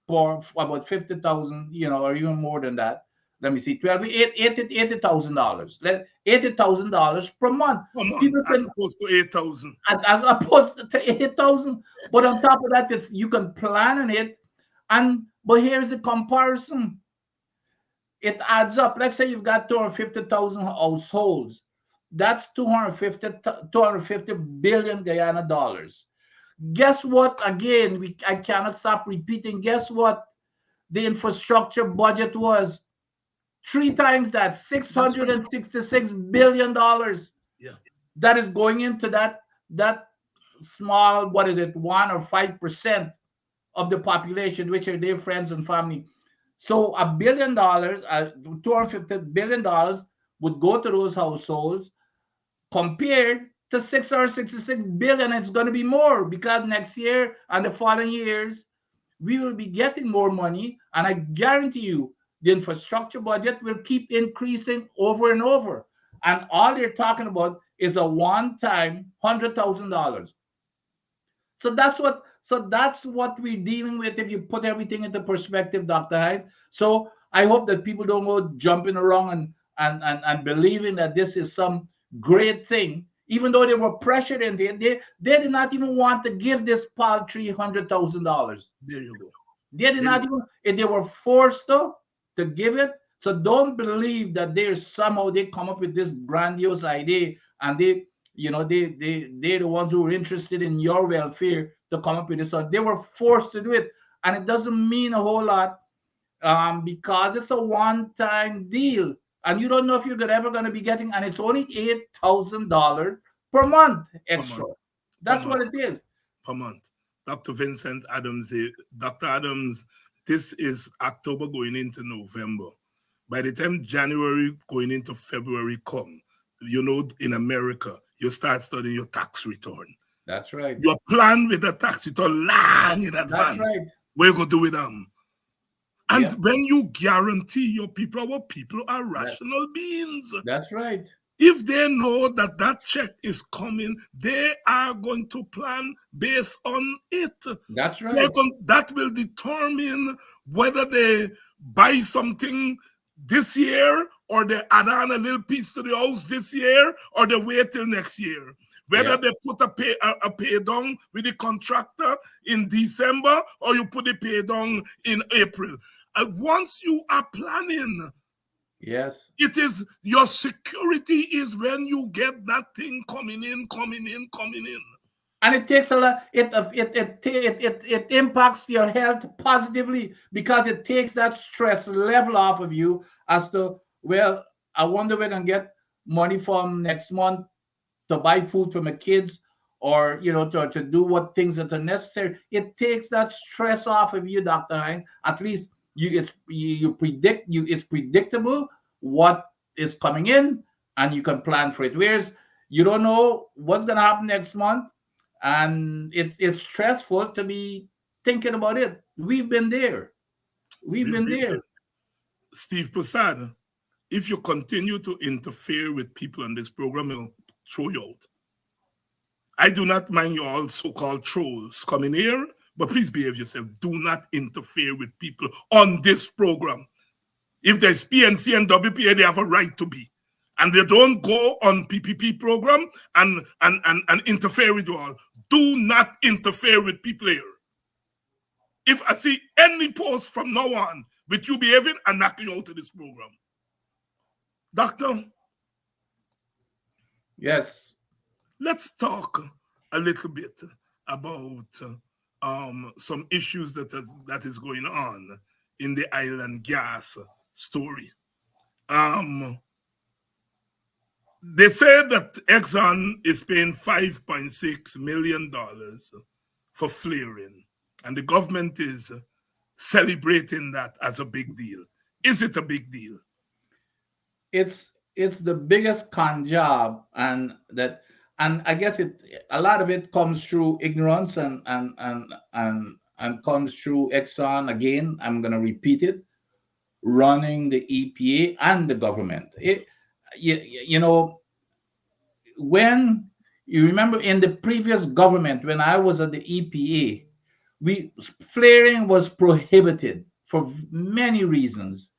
for about 50,000, or even more than that. Let me see, $80,000. $80,000 per month. People as opposed to 8,000. As opposed to 8,000. But on top of that, you can plan on it. But here's the comparison. It adds up. Let's say you've got 250,000 households. That's 250 billion Guyana dollars. Guess what? Again, I cannot stop repeating. Guess what? The infrastructure budget was 3 times that, $666 billion. Yeah. That is going into that small, 1 or 5% of the population, which are their friends and family. So $1 billion, $250 billion would go to those households, compared to $666 billion. It's going to be more, because next year and the following years, we will be getting more money. And I guarantee you, the infrastructure budget will keep increasing over and over. And all they're talking about is a one-time $100,000. So that's what we're dealing with if you put everything into perspective, Dr. Hyde. So I hope that people don't go jumping around and believing that this is some great thing, even though they were pressured and they did not even want to give this paltry $100,000. There you go. They did not even, if they were forced to give it. So don't believe that they come up with this grandiose idea, and they're the ones who were interested in your welfare to come up with this. So they were forced to do it, and it doesn't mean a whole lot, because it's a one-time deal, and you don't know if you're ever going to be getting, and it's only $8,000 per month extra. That's what it is. Per month. Dr. Vincent Adams, Dr. Adams, this is October going into November. By the time January going into February come, in America, you start studying your tax return. That's right. Your plan with the tax return long in advance. That's right. What you going to do with them? And when you guarantee your people, our people are rational beings. That's right. If they know that check is coming, they are going to plan based on it. That's right. That will determine whether they buy something this year, or they add on a little piece to the house this year, or they wait till next year. Whether they put a pay down with the contractor in December, or you put the pay down in April. Once you are planning, it is your security is when you get that thing coming in. And it takes a lot. It impacts your health positively, because it takes that stress level off of you as to, well, I wonder where I can get money from next month to buy food for my kids, or to do what things that are necessary. It takes that stress off of you, Dr. Hine. At least it's predictable what is coming in, and you can plan for it. Whereas you don't know what's going to happen next month, and it's stressful to be thinking about it. We've been there. We've been there. Steve Prasad, if you continue to interfere with people on this program, I'll throw you out. I do not mind you all so-called trolls coming here But please behave yourself. Do not interfere with people on this program. If there's PNC and WPA, they have a right to be. And they don't go on PPP program and interfere with you all. Do not interfere with people here. If I see any post from now on with you behaving, I knock you out of this program. Doctor? Yes. Let's talk a little bit about some issues that is going on in the island gas story. They said that Exxon is paying $5.6 million for flaring, and the government is celebrating that as a big deal. Is it a big deal? It's the biggest con job, and I guess a lot of it comes through ignorance and comes through Exxon. Again, I'm going to repeat it, running the EPA and the government. You know, when you remember in the previous government, when I was at the EPA, flaring was prohibited for many reasons.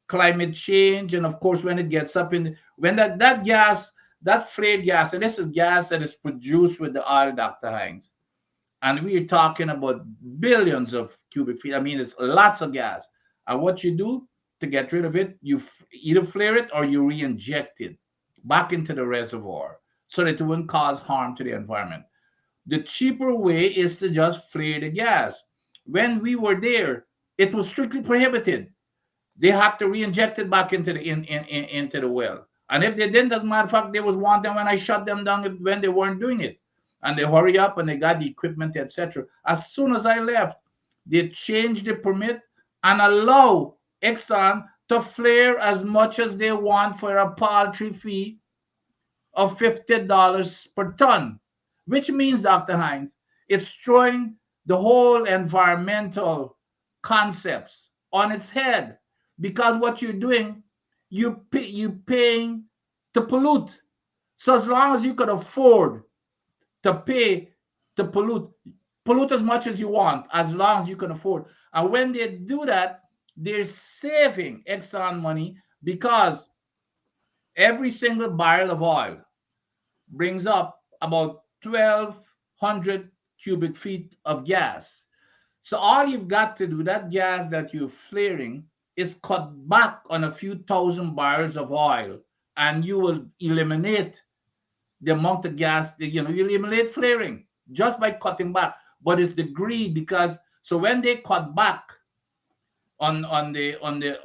Climate change, and of course, when it gets up when that gas, that flared gas, and this is gas that is produced with the oil, Dr. Hines, and we're talking about billions of cubic feet. I mean, it's lots of gas. And what you do to get rid of it, you either flare it or you re-inject it back into the reservoir so that it wouldn't cause harm to the environment. The cheaper way is to just flare the gas. When we were there, it was strictly prohibited. They had to re-inject it back into the well. And if they didn't, as a matter of fact, there was one time when I shut them down when they weren't doing it. And they hurry up and they got the equipment, etc. As soon as I left, they changed the permit and allow Exxon to flare as much as they want for a paltry fee of $50 per ton, which means, Dr. Hines, it's throwing the whole environmental concepts on its head, because what you're doing, you're paying to pollute. So as long as you could afford to pay to pollute as much as you want, as long as you can afford. And when they do that, they're saving Exxon money, because every single barrel of oil brings up about 1,200 cubic feet of gas. So all you've got to do, that gas that you're flaring, is cut back on a few thousand barrels of oil, and you will eliminate the amount of gas, you eliminate flaring just by cutting back. But it's the greed, because so when they cut back on the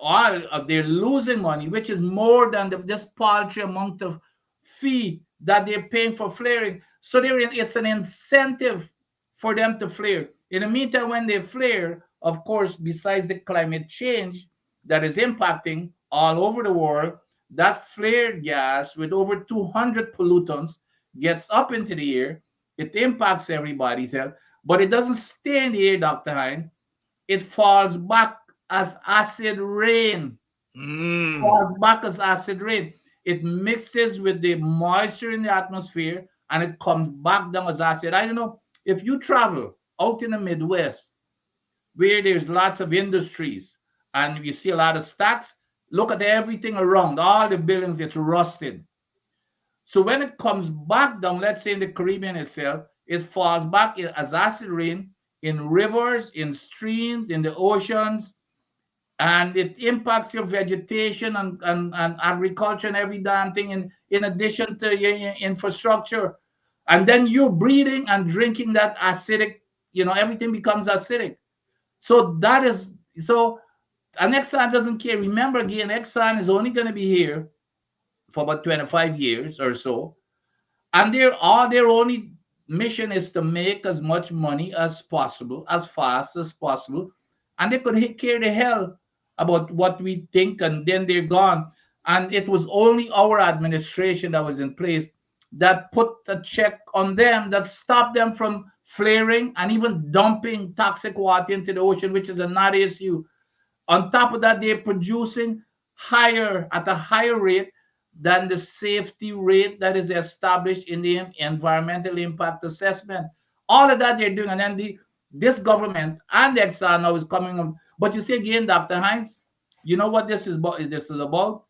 oil, they're losing money, which is more than this paltry amount of fee that they're paying for flaring. So it's an incentive for them to flare. In the meantime, when they flare, of course, besides the climate change that is impacting all over the world, that flared gas with over 200 pollutants gets up into the air. It impacts everybody's health, but it doesn't stay in the air, Dr. Hine. It falls back as acid rain. Falls back as acid rain. It mixes with the moisture in the atmosphere, and it comes back down as acid. I don't know if you travel out in the Midwest, where there's lots of industries and you see a lot of stacks. Look at everything around, all the buildings get rusted. So when it comes back down, let's say in the Caribbean itself, it falls back as acid rain in rivers, in streams, in the oceans, and it impacts your vegetation and agriculture and every damn thing in addition to your infrastructure. And then you're breathing and drinking that acidic, everything becomes acidic. So that is, and Exxon doesn't care. Remember, again, Exxon is only going to be here for about 25 years or so. And their only mission is to make as much money as possible, as fast as possible. And they could care the hell about what we think, and then they're gone. And it was only our administration that was in place that put a check on them, that stopped them from flaring and even dumping toxic water into the ocean, which is another issue. On top of that, they're producing at a higher rate than the safety rate that is established in the environmental impact assessment. All of that they're doing. And then this government and the Exxon now is coming up. But you see again, Dr. Hines, you know what this is about?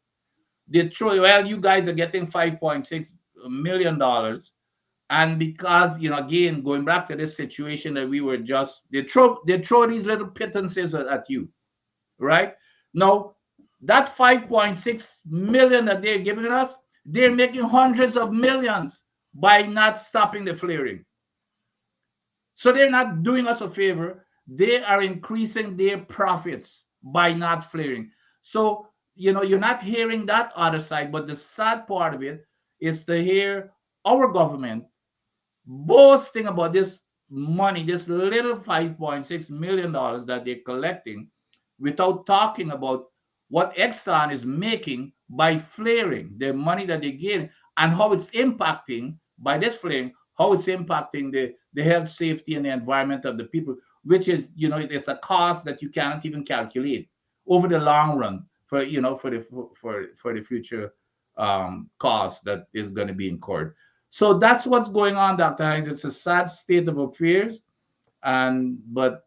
They throw, well, you guys are getting $5.6 million. And because, again, going back to this situation that we were just, they throw these little pittances at you, right? Now, that 5.6 million that they're giving us, they're making hundreds of millions by not stopping the flaring. So they're not doing us a favor. They are increasing their profits by not flaring. So, you're not hearing that other side, but the sad part of it is to hear our government boasting about this money, this little $5.6 million that they're collecting, without talking about what Exxon is making by flaring, the money that they get, and how it's impacting, by this flaring, how it's impacting the health, safety, and the environment of the people, which is, it's a cost that you cannot even calculate over the long run for the future cost that is going to be incurred. So that's what's going on, Dr. Hines. It's a sad state of affairs, but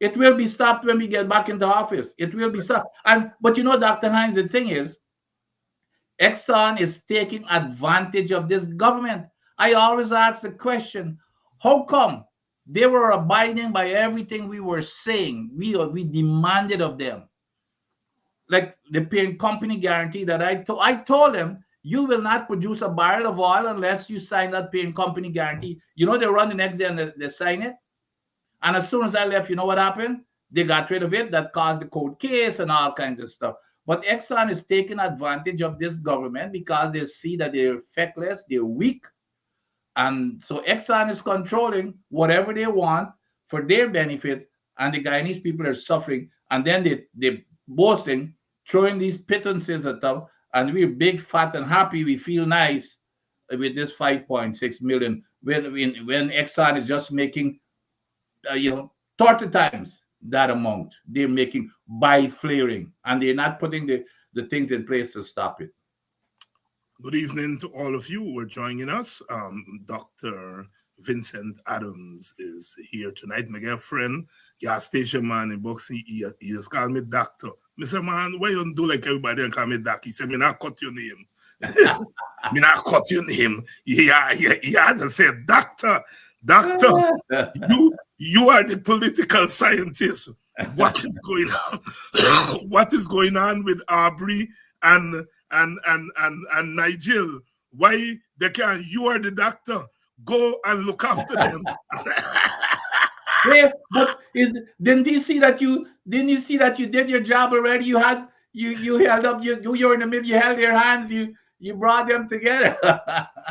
it will be stopped when we get back into office. It will be stopped. But Dr. Hines, the thing is, Exxon is taking advantage of this government. I always ask the question, how come they were abiding by everything we were saying, we demanded of them? Like the parent company guarantee that I told them, you will not produce a barrel of oil unless you sign that parent company guarantee. They run the next day and they sign it. And as soon as I left, you know what happened? They got rid of it. That caused the court case and all kinds of stuff. But Exxon is taking advantage of this government because they see that they're feckless, they're weak. And so Exxon is controlling whatever they want for their benefit, and the Guyanese people are suffering. And then they're boasting, throwing these pittances at them, and we're big, fat, and happy. We feel nice with this 5.6 million when Exxon is just making 30 times that amount they're making by flaring, and they're not putting the things in place to stop it. Good evening to all of you who are joining us. Dr. Vincent Adams is here tonight. My girlfriend, gas station man in Boxing, he just called me doctor. Mr. Man, why you don't do like everybody and call me doc? He said, me not cut your name. Me not cut your name. He has to say, doctor, you are the political scientist. What is going on? What is going on with Aubrey and Nigel? Why they can't? You are the doctor. Go and look after them. Yeah, but didn't you see that you did your job already? You held up, you were in the middle, you held their hands, you brought them together.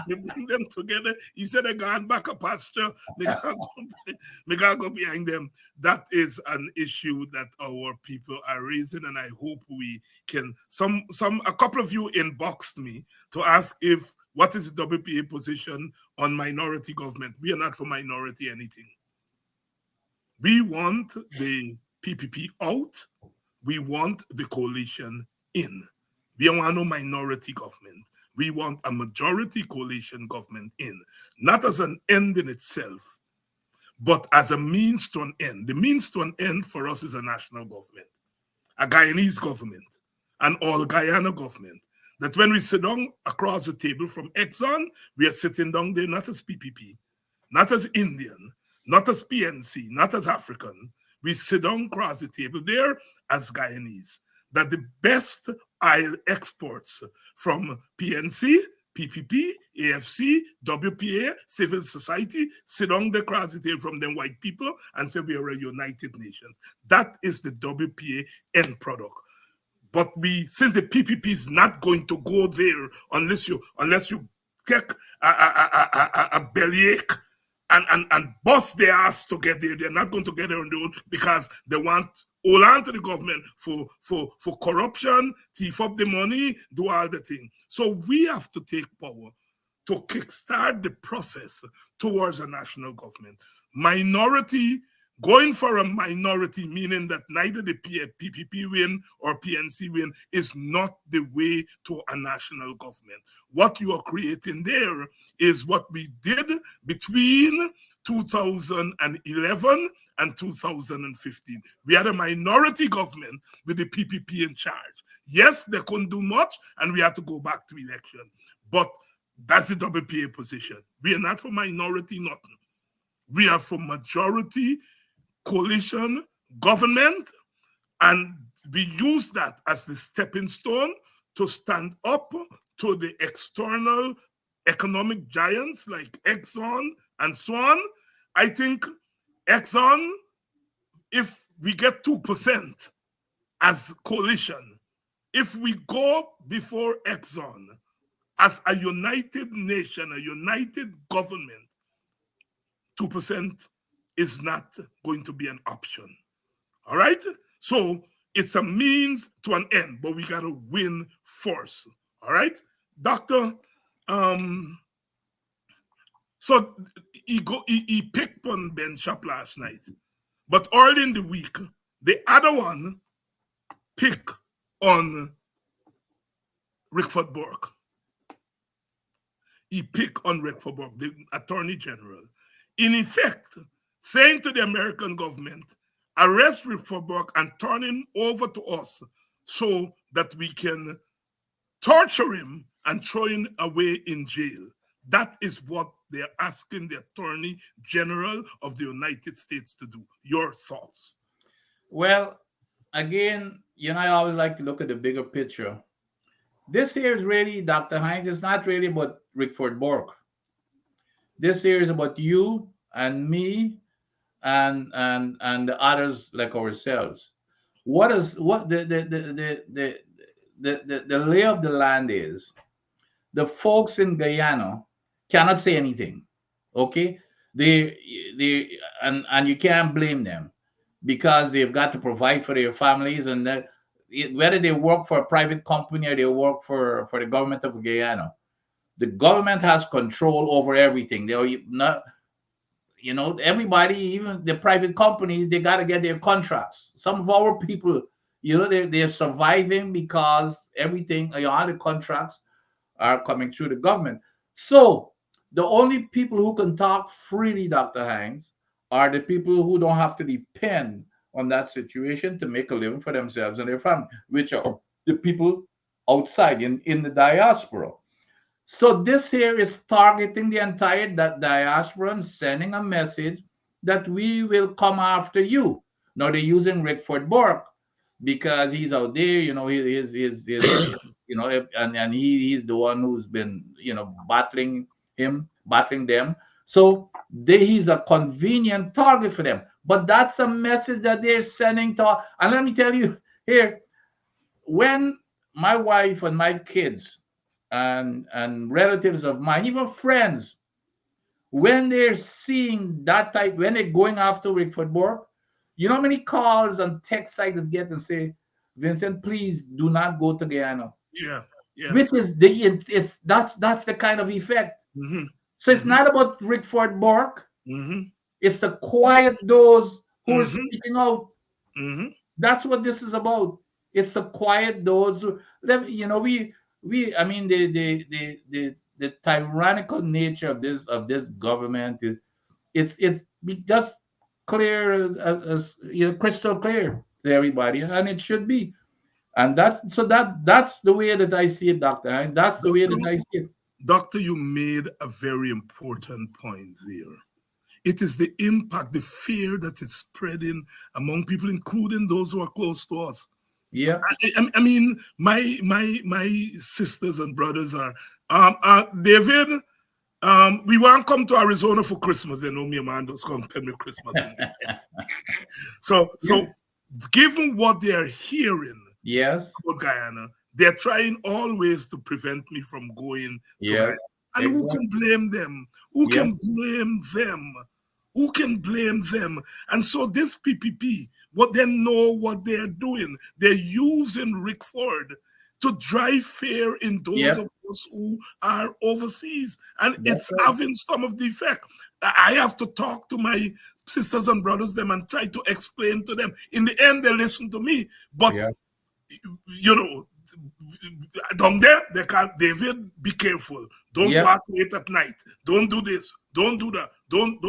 You bring them together. He said they gone back a pasture. They gotta go behind them. That is an issue that our people are raising, and I hope we can. A couple of you inboxed me to ask what is the WPA position on minority government. We are not for minority anything. We want the PPP out. We want the coalition in. We don't want no minority government. We want a majority coalition government in, not as an end in itself, but as a means to an end. The means to an end for us is a national government, a Guyanese government, an all Guyana government. That when we sit down across the table from Exxon, we are sitting down there not as PPP, not as Indian, not as PNC, not as African. We sit down across the table there as Guyanese. That the best oil exports from PNC, PPP, AFC, WPA, civil society, sit down there across the table from them white people and say we are a United Nations. That is the WPA end product. But since the PPP is not going to go there unless you take a bellyache and bust their ass to get there. They're not going to get there on their own because they want hold on to the government for corruption, thief up the money, do all the thing. So we have to take power to kickstart the process towards a national government. Going for a minority, meaning that neither the PPP win or PNC win, is not the way to a national government. What you are creating there is what we did between 2011 and 2015. We had a minority government with the PPP in charge. Yes, they couldn't do much, and we had to go back to election. But that's the WPA position. We are not for minority nothing. We are for majority coalition government, and we use that as the stepping stone to stand up to the external economic giants like Exxon and so on. I think Exxon, if we get 2% as coalition, if we go before Exxon as a united nation, a united government, 2% is not going to be an option. All right? So it's a means to an end, but we got to win first. All right? Doctor, so he picked on Ben Shop last night, but early in the week, the other one picked on Rickford Burke. He picked on Rickford Burke, the Attorney General. In effect, saying to the American government, arrest Rickford Burke and turn him over to us so that we can torture him and throw him away in jail. That is what they're asking the Attorney General of the United States to do. Your thoughts? Well, again, I always like to look at the bigger picture. This here is really, Dr. Hinds, it's not really about Rickford Burke. This here is about you and me and the others like ourselves. What the lay of the land is, the folks in Guyana cannot say anything. Okay? And you can't blame them because they've got to provide for their families, and that whether they work for a private company or they work for the government of Guyana, the government has control over everything. They're not, everybody, even the private companies, they got to get their contracts. Some of our people, they're surviving because everything, all the contracts are coming through the government. So the only people who can talk freely, Dr. Hinds, are the people who don't have to depend on that situation to make a living for themselves and their family, which are the people outside in the diaspora. So this here is targeting the entire diaspora and sending a message that we will come after you. Now they're using Rickford Burke because he's out there, he's and he's the one who's been, battling them. So he's a convenient target for them. But that's a message that they're sending to. And let me tell you here, when my wife and my kids and relatives of mine, even friends, when they're seeing that type, when they're going after Rickford Burke, you know how many calls and text I just get and say, Vincent, please do not go to Guyana. Yeah. Which is that's the kind of effect. Mm-hmm. So it's not about Rickford Burke. Mm-hmm. It's to quiet those who are Mm-hmm. speaking out. Mm-hmm. That's what this is about. It's to quiet those who, I mean, the tyrannical nature of this government it's just clear as crystal clear to everybody, and it should be. And that's the way that I see it, Dr. Hinds. That's the way that I see it. Doctor, you made a very important point there. It is the impact, the fear that is spreading among people, including those who are close to us. Yeah. I mean, my sisters and brothers are David. We won't come to Arizona for Christmas. They know me, man. Just come spend me Christmas. So given what they are hearing, yes, about Guyana, they're trying always to prevent me from going to Guyana. And exactly. Who can blame them? Who can blame them? Who can blame them? And so this PPP, what they know what they're doing, they're using Rickford to drive fear in those of us who are overseas. And it's having some of the effect. I have to talk to my sisters and brothers them and try to explain to them. In the end, they listen to me. But, down there, they can't, David, be careful. Don't walk late at night. Don't do this. Don't do that. Don't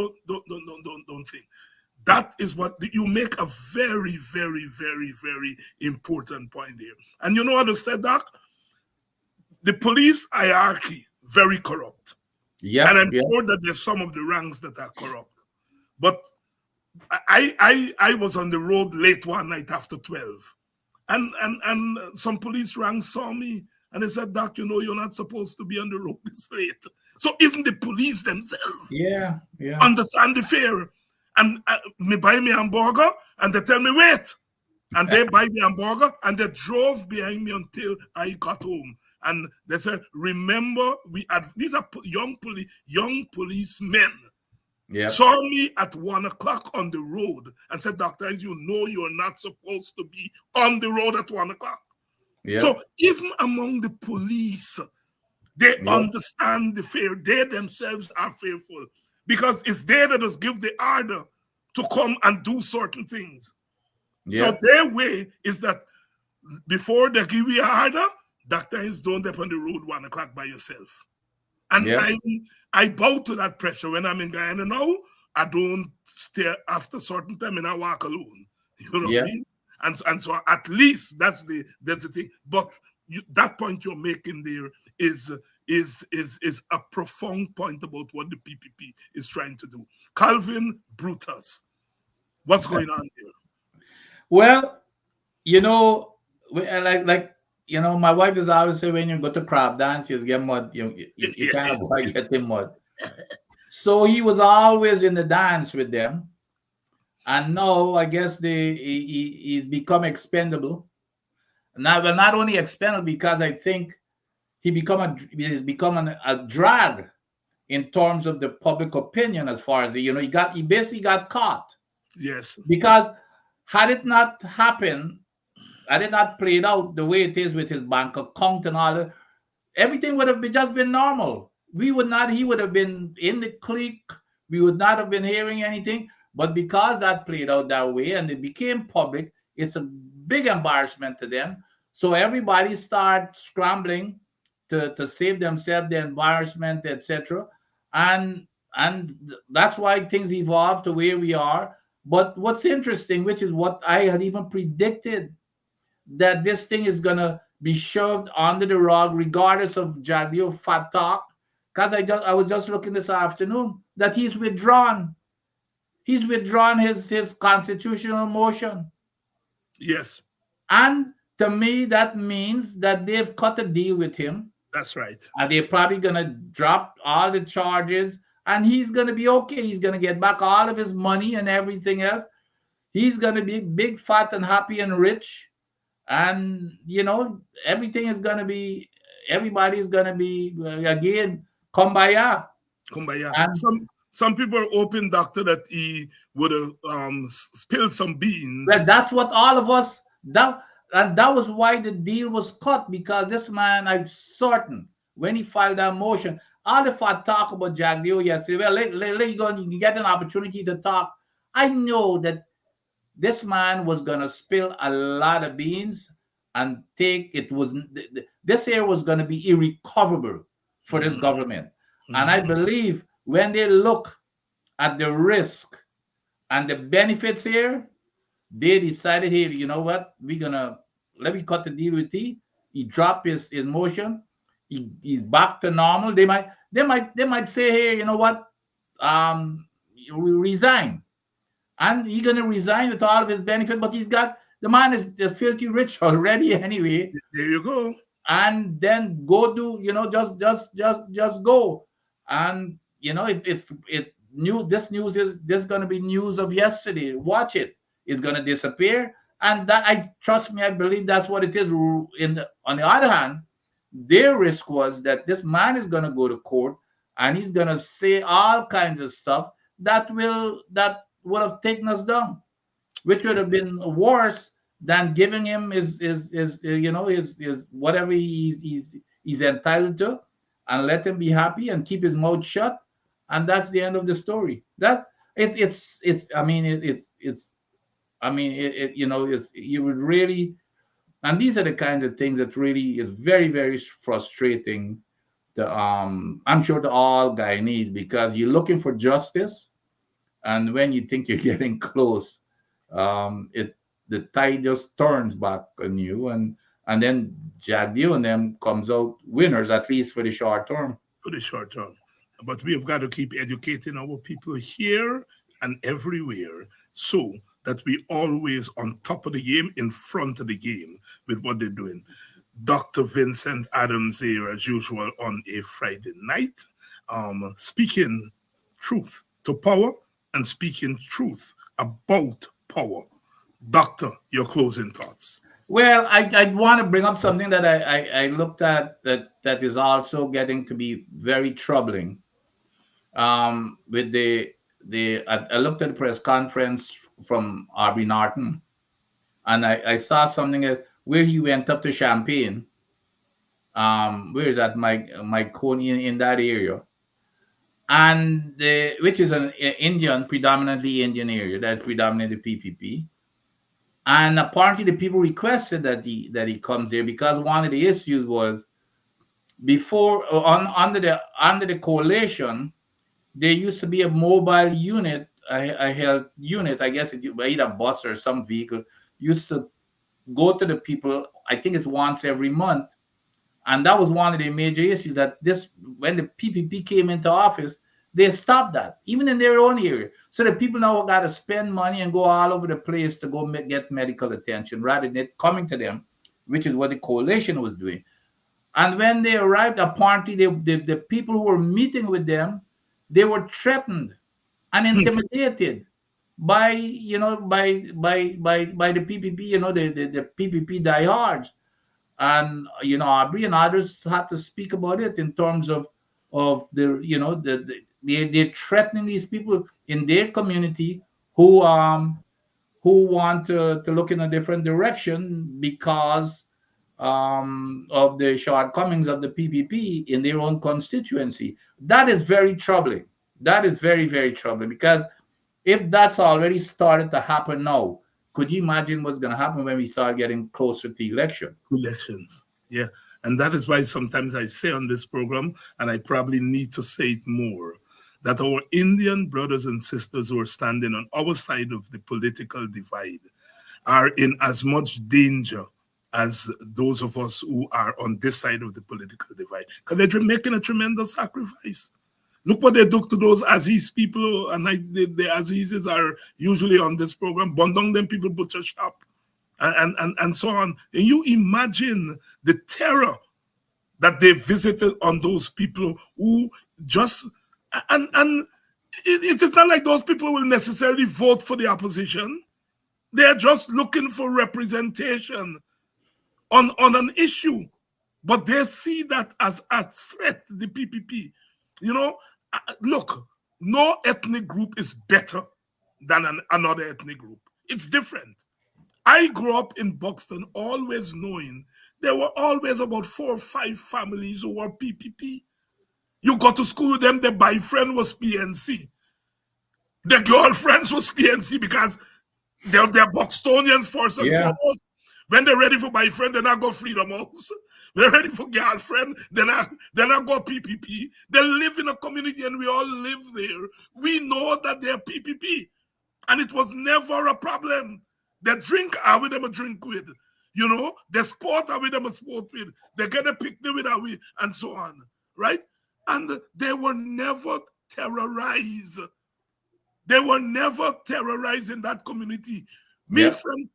think. That is what you make a very, very, very, very important point here. And you know what I said, Doc? The police hierarchy, very corrupt. Yeah. And I'm sure that there's some of the ranks that are corrupt. But I was on the road late one night after 12. And some police ranks saw me and they said, Doc, you're not supposed to be on the road this late. So even the police themselves understand the fear. And me buy me hamburger and they tell me, wait. And they buy the hamburger and they drove behind me until I got home. And they said, remember, these are young policemen. Yeah. Saw me at 1 o'clock on the road and said, Doctor, you're not supposed to be on the road at 1 o'clock. Yeah. So even among the police, they understand the fear. They themselves are fearful because it's they that just give the order to come and do certain things. Yeah. So their way is that before they give you an order, doctors don't step on the road 1 o'clock by yourself. And I bow to that pressure. When I'm in Guyana now, I don't stay after a certain time and I walk alone. You know what I mean? And so at least that's the thing. But that point you're making there is a profound point about what the PPP is trying to do. Calvin Brutus, what's going on here? Well, my wife is always say when you go to crab dance, you get mud. You kind of get the mud. So he was always in the dance with them, and now I guess he's become expendable. Now, well, not only expendable because I think he's become a drag in terms of the public opinion as far as he basically got caught. Yes. Because had it not happened, had it not played out the way it is with his bank account and all that, everything would have just been normal. He would have been in the clique. We would not have been hearing anything. But because that played out that way and it became public, it's a big embarrassment to them. So everybody started scrambling to save themselves, the embarrassment, etc. And that's why things evolved to where we are. But what's interesting, which is what I had even predicted, that this thing is going to be shoved under the rug regardless of Jagdeo fat talk. Because I was just looking this afternoon that he's withdrawn. He's withdrawn his constitutional motion. Yes. And to me, that means that they've cut a deal with him. That's right. And they're probably going to drop all the charges. And he's going to be okay. He's going to get back all of his money and everything else. He's going to be big, fat, and happy and rich. And, everything is going to be, everybody's going to be, again, kumbaya. Kumbaya. And some people are hoping, Doctor, that he would have spilled some beans. Well, that's what all of us, that was why the deal was cut, because this man, I'm certain, when he filed that motion, all if I talk about Jagdeo yesterday, well, let you go and you get an opportunity to talk. I know that this man was going to spill a lot of beans and this here was going to be irrecoverable for this government. And I believe when they look at the risk and the benefits here, they decided, hey, you know what? Let me cut the deal with he. He dropped his motion. He's back to normal. They might say, hey, you know what? We resign. And he's going to resign with all of his benefit, but the man is filthy rich already anyway. There you go. And then go do, just go. And, this news is going to be news of yesterday. Watch it. It's going to disappear. And trust me, I believe that's what it is. On the other hand, their risk was that this man is going to go to court and he's going to say all kinds of stuff that would have taken us down, which would have been worse than giving him his whatever he's entitled to, and let him be happy and keep his mouth shut, and that's the end of the story. You would really, and these are the kinds of things that really is very, very frustrating I'm sure to all Guyanese, because you're looking for justice, and when you think you're getting close, it the tide just turns back on you, and then Jagdeo and them comes out winners, at least for the short term. For the short term. But we have got to keep educating our people here and everywhere so that we always on top of the game, in front of the game with what they're doing. Dr. Vincent Adams here, as usual, on a Friday night, speaking truth to power and speaking truth about power. Doctor, your closing thoughts. Well, I want to bring up something that I looked at that is also getting to be very troubling. With I looked at the press conference from Aubrey Norton, and I saw something where he went up to Champagne. Where is that? Mike Coney in that area, and which is an predominantly Indian area. That's predominantly PPP. And apparently, the people requested that he comes there because one of the issues was before under the coalition, there used to be a mobile unit, a health unit. I guess either a bus or some vehicle used to go to the people. I think it's once every month, and that was one of the major issues. That when the PPP came into office, they stopped that, even in their own area. So the people now got to spend money and go all over the place to go get medical attention rather than it coming to them, which is what the coalition was doing. And when they arrived, apparently the people who were meeting with them, they were threatened and intimidated by the PPP, the PPP diehards. And Aubrey and others had to speak about it in terms of they're threatening these people in their community who want to look in a different direction because of the shortcomings of the PPP in their own constituency. That is very troubling. That is very, very troubling, because if that's already started to happen now, could you imagine what's going to happen when we start getting closer to elections? Yeah. And that is why sometimes I say on this program, and I probably need to say it more, that our Indian brothers and sisters who are standing on our side of the political divide are in as much danger as those of us who are on this side of the political divide, because they're making a tremendous sacrifice. Look what they do to those Aziz people, and the Azizes are usually on this program. Bondong them people butcher shop, and so on. And you imagine the terror that they visited on those people who just and it is not like those people will necessarily vote for the opposition. They're just looking for representation on an issue, but they see that as a threat to the PPP. Look, no ethnic group is better than another ethnic group. It's different. I grew up in Buxton always knowing there were always about 4 or 5 families who were PPP. You go to school with them, their boyfriend was PNC. Their girlfriends was PNC because they're Buxtonians first and foremost. When they're ready for boyfriend, they not go Freedom House. They're ready for girlfriend, they not go PPP. They live in a community and we all live there. We know that they're PPP. And it was never a problem. They drink, are with them a drink with. They sport, are with them a sport with. They get a picnic with are with, and so on. Right? And they were never terrorized. They were never terrorized in that community. Me friend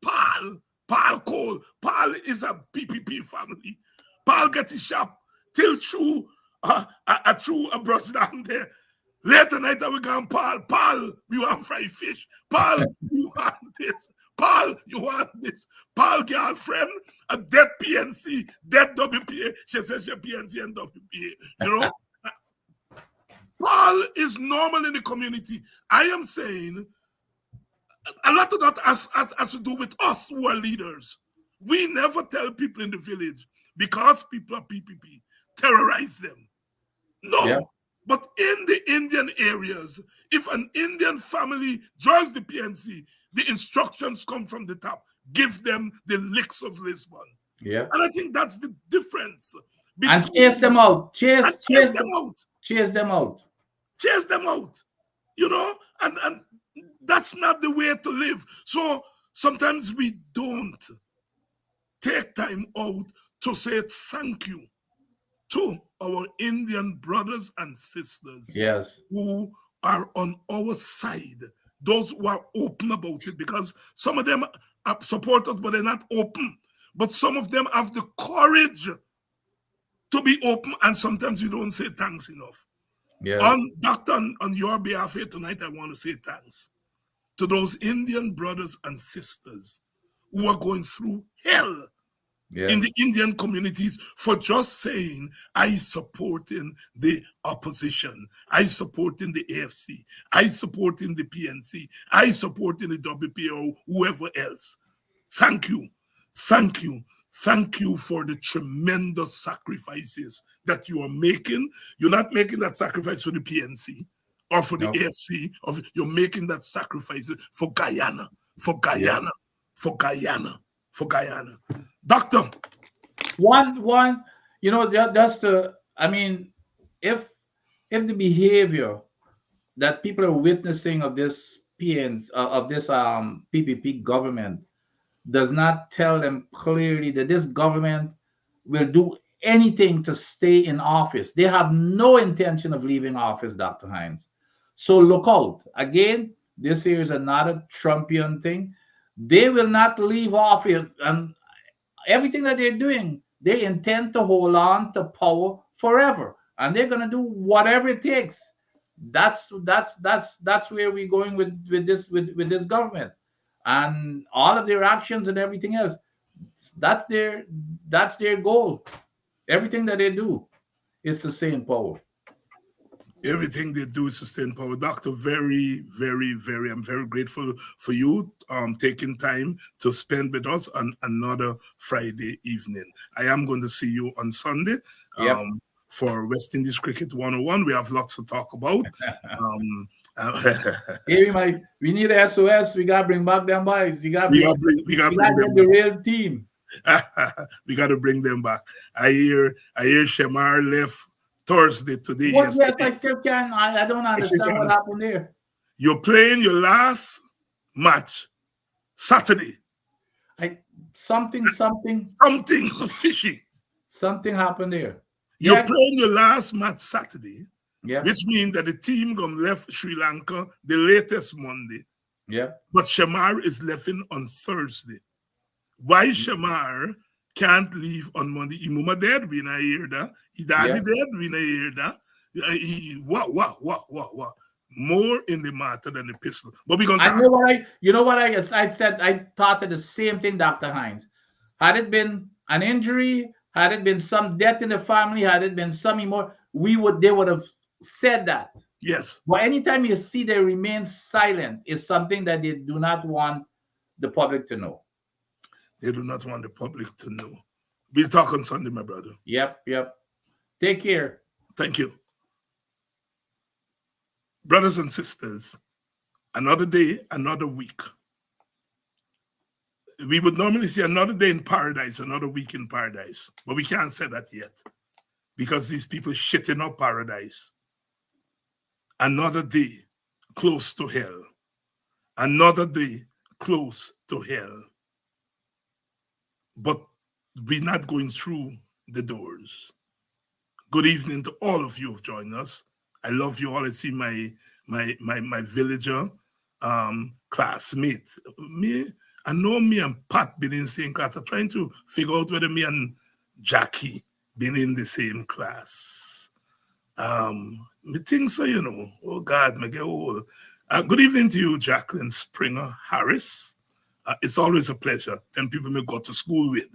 Paul Cole. Paul is a PPP family. Paul get his shop till through a brush down there. Later night we go, Paul, we want fried fish. Paul, you want this. Paul, you want this. Paul girlfriend, a dead PNC, dead WPA. She says she PNC and WPA. Paul is normal in the community. I am saying a lot of that has to do with us who are leaders. We never tell people in the village, because people are PPP, terrorize them. No. Yeah. But in the Indian areas, if an Indian family joins the PNC, the instructions come from the top. Give them the licks of Lisbon. Yeah. And I think that's the difference. And chase them out. and chase them out. Chase them out. Chase them out. You know, and that's not the way to live. So sometimes we don't take time out to say thank you to our Indian brothers and sisters Yes. who are on our side, those who are open about it, because some of them support us, but they're not open. But some of them have the courage to be open, and sometimes we don't say thanks enough. Yes. Doctor, on your behalf here tonight, I want to say thanks to those Indian brothers and sisters who are going through hell in the Indian communities for just saying, I supporting the opposition, I supporting the AFC, I supporting the PNC, I supporting the WPO, whoever else. Thank you. Thank you. Thank you for the tremendous sacrifices that you are making. You're not making that sacrifice for the PNC or for the AFC. You're making that sacrifice for Guyana, for Guyana, for Guyana, for Guyana. Doctor. One, you know, that's the, I mean, if the behavior that people are witnessing of this PPP government does not tell them clearly that this government will do anything to stay in office. They have no intention of leaving office, Dr. Hines. So look out. Again, this here is another Trumpian thing. They will not leave office, and everything that they're doing, they intend to hold on to power forever, and they're going to do whatever it takes. That's where we're going with this government. And all of their actions and everything else, that's their goal. Everything that they do is to stay in power. Everything they do is to stay in power. Doctor, very, very, very, I'm very grateful for you taking time to spend with us on another Friday evening. I am going to see you on Sunday. For West Indies Cricket 101. We have lots to talk about. We need a SOS. We gotta bring back them boys. We gotta bring the real team. We gotta bring them back. I hear Shamar left Thursday today. Yes, I still can. I don't understand what happened there. You're playing your last match Saturday. Something fishy. Something happened there. You're playing your last match Saturday. Yeah. Which means that the team gonna left Sri Lanka the latest Monday. Yeah. But Shamar is leaving on Thursday. Why Shamar can't leave on Monday? Imuma dead, we not hear that. He daddy dead, we not hear that. What? More in the matter than the pistol. But we're gonna I said I thought of the same thing, Dr. Hines. Had it been an injury, had it been some death in the family, had it been some more, they would have said that. Yes. But anytime you see they remain silent is something that they do not want the public to know. They do not want the public to know. We'll talk on Sunday, my brother. Yep. Take care. Thank you. Brothers and sisters, another day, another week. We would normally say another day in paradise, another week in paradise. But we can't say that yet because these people shitting up paradise. Another day close to hell. Another day close to hell. But we're not going through the doors. Good evening to all of you who have joined us. I love you all. I see my villager classmate. I know me and Pat been in the same class. I'm trying to figure out whether me and Jackie been in the same class. Me think so, you know. Oh God, me get old. Good evening to you, Jacqueline Springer Harris. It's always a pleasure. And people me go to school with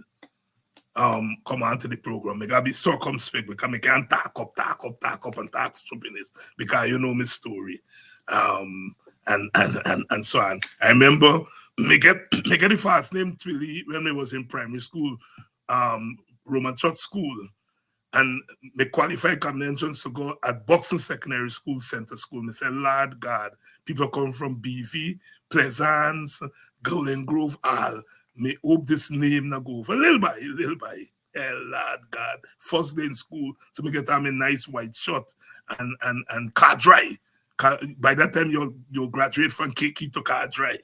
come on to the program. I gotta be circumspect because I can't talk up and talk stupidness because you know my story. And so on. I remember me get the first name Twilly when I was in primary school, Roman Church School. And me qualified conventions to go at Buxton Secondary School, Center School. Me say, Lord God, people come from BV, Pleasance, Golden Grove, all. Me hope this name na go for little by. Lord God. First day in school, so me get a nice white shirt and car dry. By that time you graduate from KK to car dry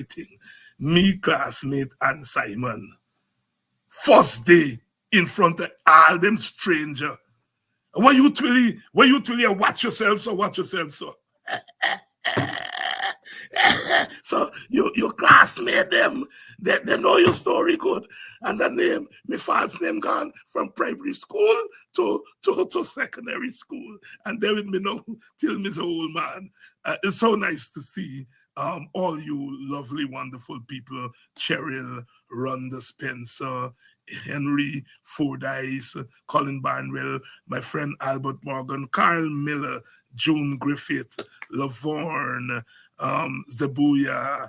thing. Me classmate and Simon. First day in front of all them stranger. When you truly watch yourself so. So your classmate them they know your story good, and the name my father's name gone from primary school to secondary school, and they with me now till me's an old man. It's so nice to see all you lovely wonderful people, Cheryl, Rhonda Spencer, Henry Fordyce, Colin Barnwell, my friend Albert Morgan, Carl Miller, June Griffith, Lavorne, Zabuya,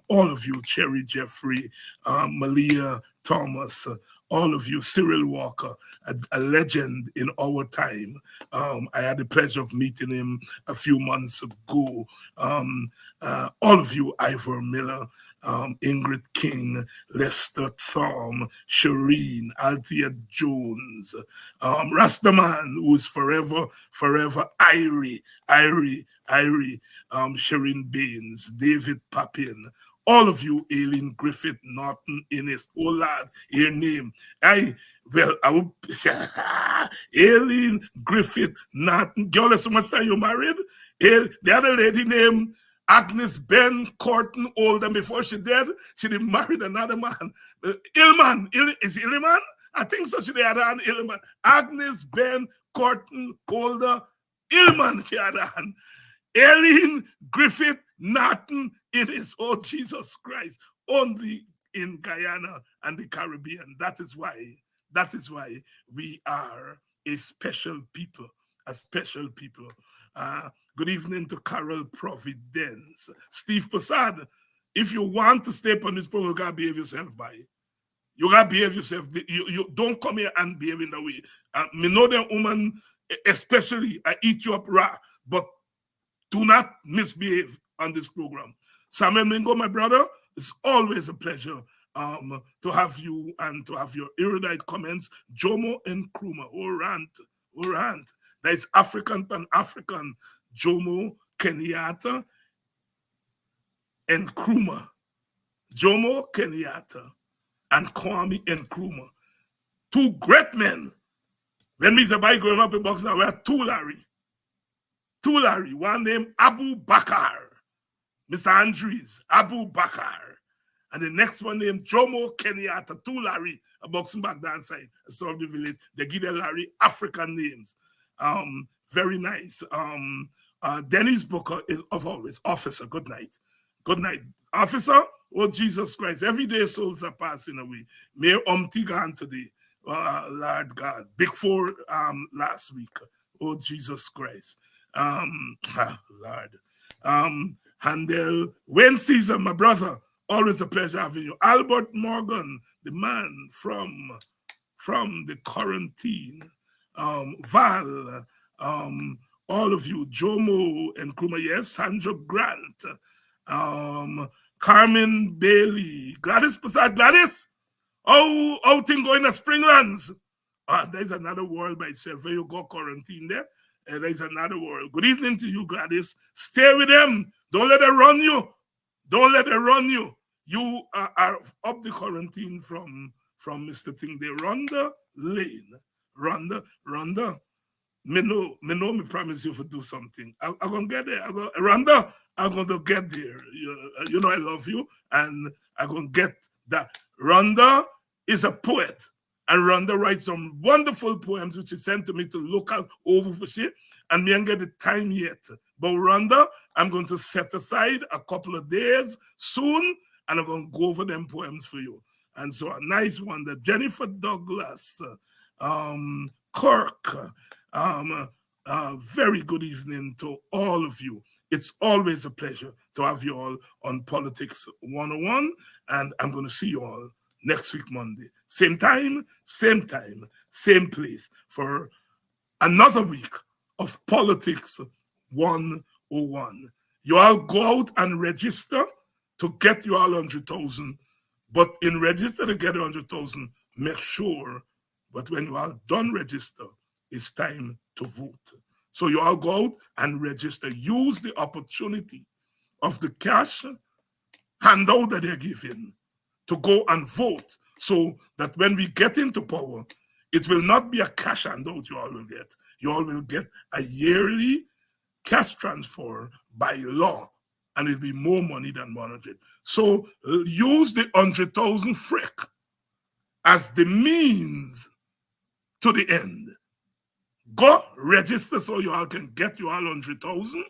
all of you, Cherry Jeffrey, Malia Thomas, all of you, Cyril Walker, a legend in our time. I had the pleasure of meeting him a few months ago. All of you, Ivor Miller, Ingrid King, Lester Thorm, Shireen, Althea Jones, Rastaman, who's forever, Irie, Shireen Baines, David Papin, all of you, Aileen Griffith, Norton Innes, oh lad, your name. I will Aileen Griffith, Norton, girl, so much time you married. The other lady named Agnes Ben Corton older before she dead. She did married another man. Ilman. Is it Ilman? I think so. She had an Ilman. Agnes Ben Corton older. Ilman she had an. Aileen Griffith Norton in his oh Jesus Christ. Only in Guyana and the Caribbean. That is why we are a special people. A special people. Good evening to Carol Providence. Steve Passad, if you want to stay on this program, you gotta behave yourself by it. You gotta behave yourself. You don't come here and behave in the way. Me know the woman, especially, I eat you up raw, but do not misbehave on this program. Samuel Mingo, my brother, it's always a pleasure to have you and to have your erudite comments. Jomo and Kruma, Orant. That is African, Pan-African, Jomo Kenyatta and Nkrumah. Jomo Kenyatta and Kwame Nkrumah. Two great men. When we say growing up in boxing, we have two Larry. One named Abu Bakar. Mr. Andrews, Abu Bakar. And the next one named Jomo Kenyatta, two Larry, a boxing back down side, a sort of the village. They give their Larry African names. Very nice. Dennis Booker is of always officer. Good night, officer. Oh Jesus Christ! Every day souls are passing away. Mayor gone today. Lord God, Big Four last week. Oh Jesus Christ. Lord. Handel Wayne Caesar, my brother. Always a pleasure having you. Albert Morgan, the man from the quarantine. Val, all of you, Jomo and Kruma, yes, Sandra Grant, Carmen Bailey, Gladys Passad, Gladys, how thing going at Springlands? There's another world by itself. Where you go quarantine there, there's another world. Good evening to you, Gladys. Stay with them. Don't let them run you. You are up the quarantine from Mr. Thing there. Rhonda Lane. Rhonda. Me promise you to do something. I'm gonna get there. Rhonda, I'm gonna get there. You know I love you, and I'm gonna get that. Rhonda is a poet, and Rhonda writes some wonderful poems which she sent to me to look out over for shit. And me ain't get the time yet. But Rhonda, I'm going to set aside a couple of days soon, and I'm going to go over them poems for you. And so a nice one that Jennifer Douglas, Kirk, very good evening to all of you. It's always a pleasure to have you all on Politics 101, and I'm going to see you all next week, Monday. Same time, same place for another week of Politics 101. You all go out and register to get you all 100,000, but in register to get 100,000, make sure, but when you are done register, it's time to vote. So you all go out and register. Use the opportunity of the cash handout that they're giving to go and vote, so that when we get into power, it will not be a cash handout you all will get. You all will get a yearly cash transfer by law, and it'll be more money than 100. So use the 100,000 frick as the means to the end. Go register so you all can get you all 100,000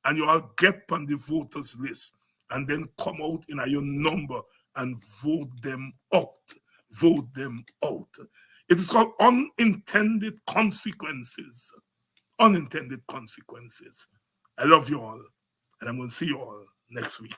and you all get on the voters list, and then come out in a your number and vote them out. Vote them out. It is called unintended consequences. Unintended consequences. I love you all, and I'm going to see you all next week.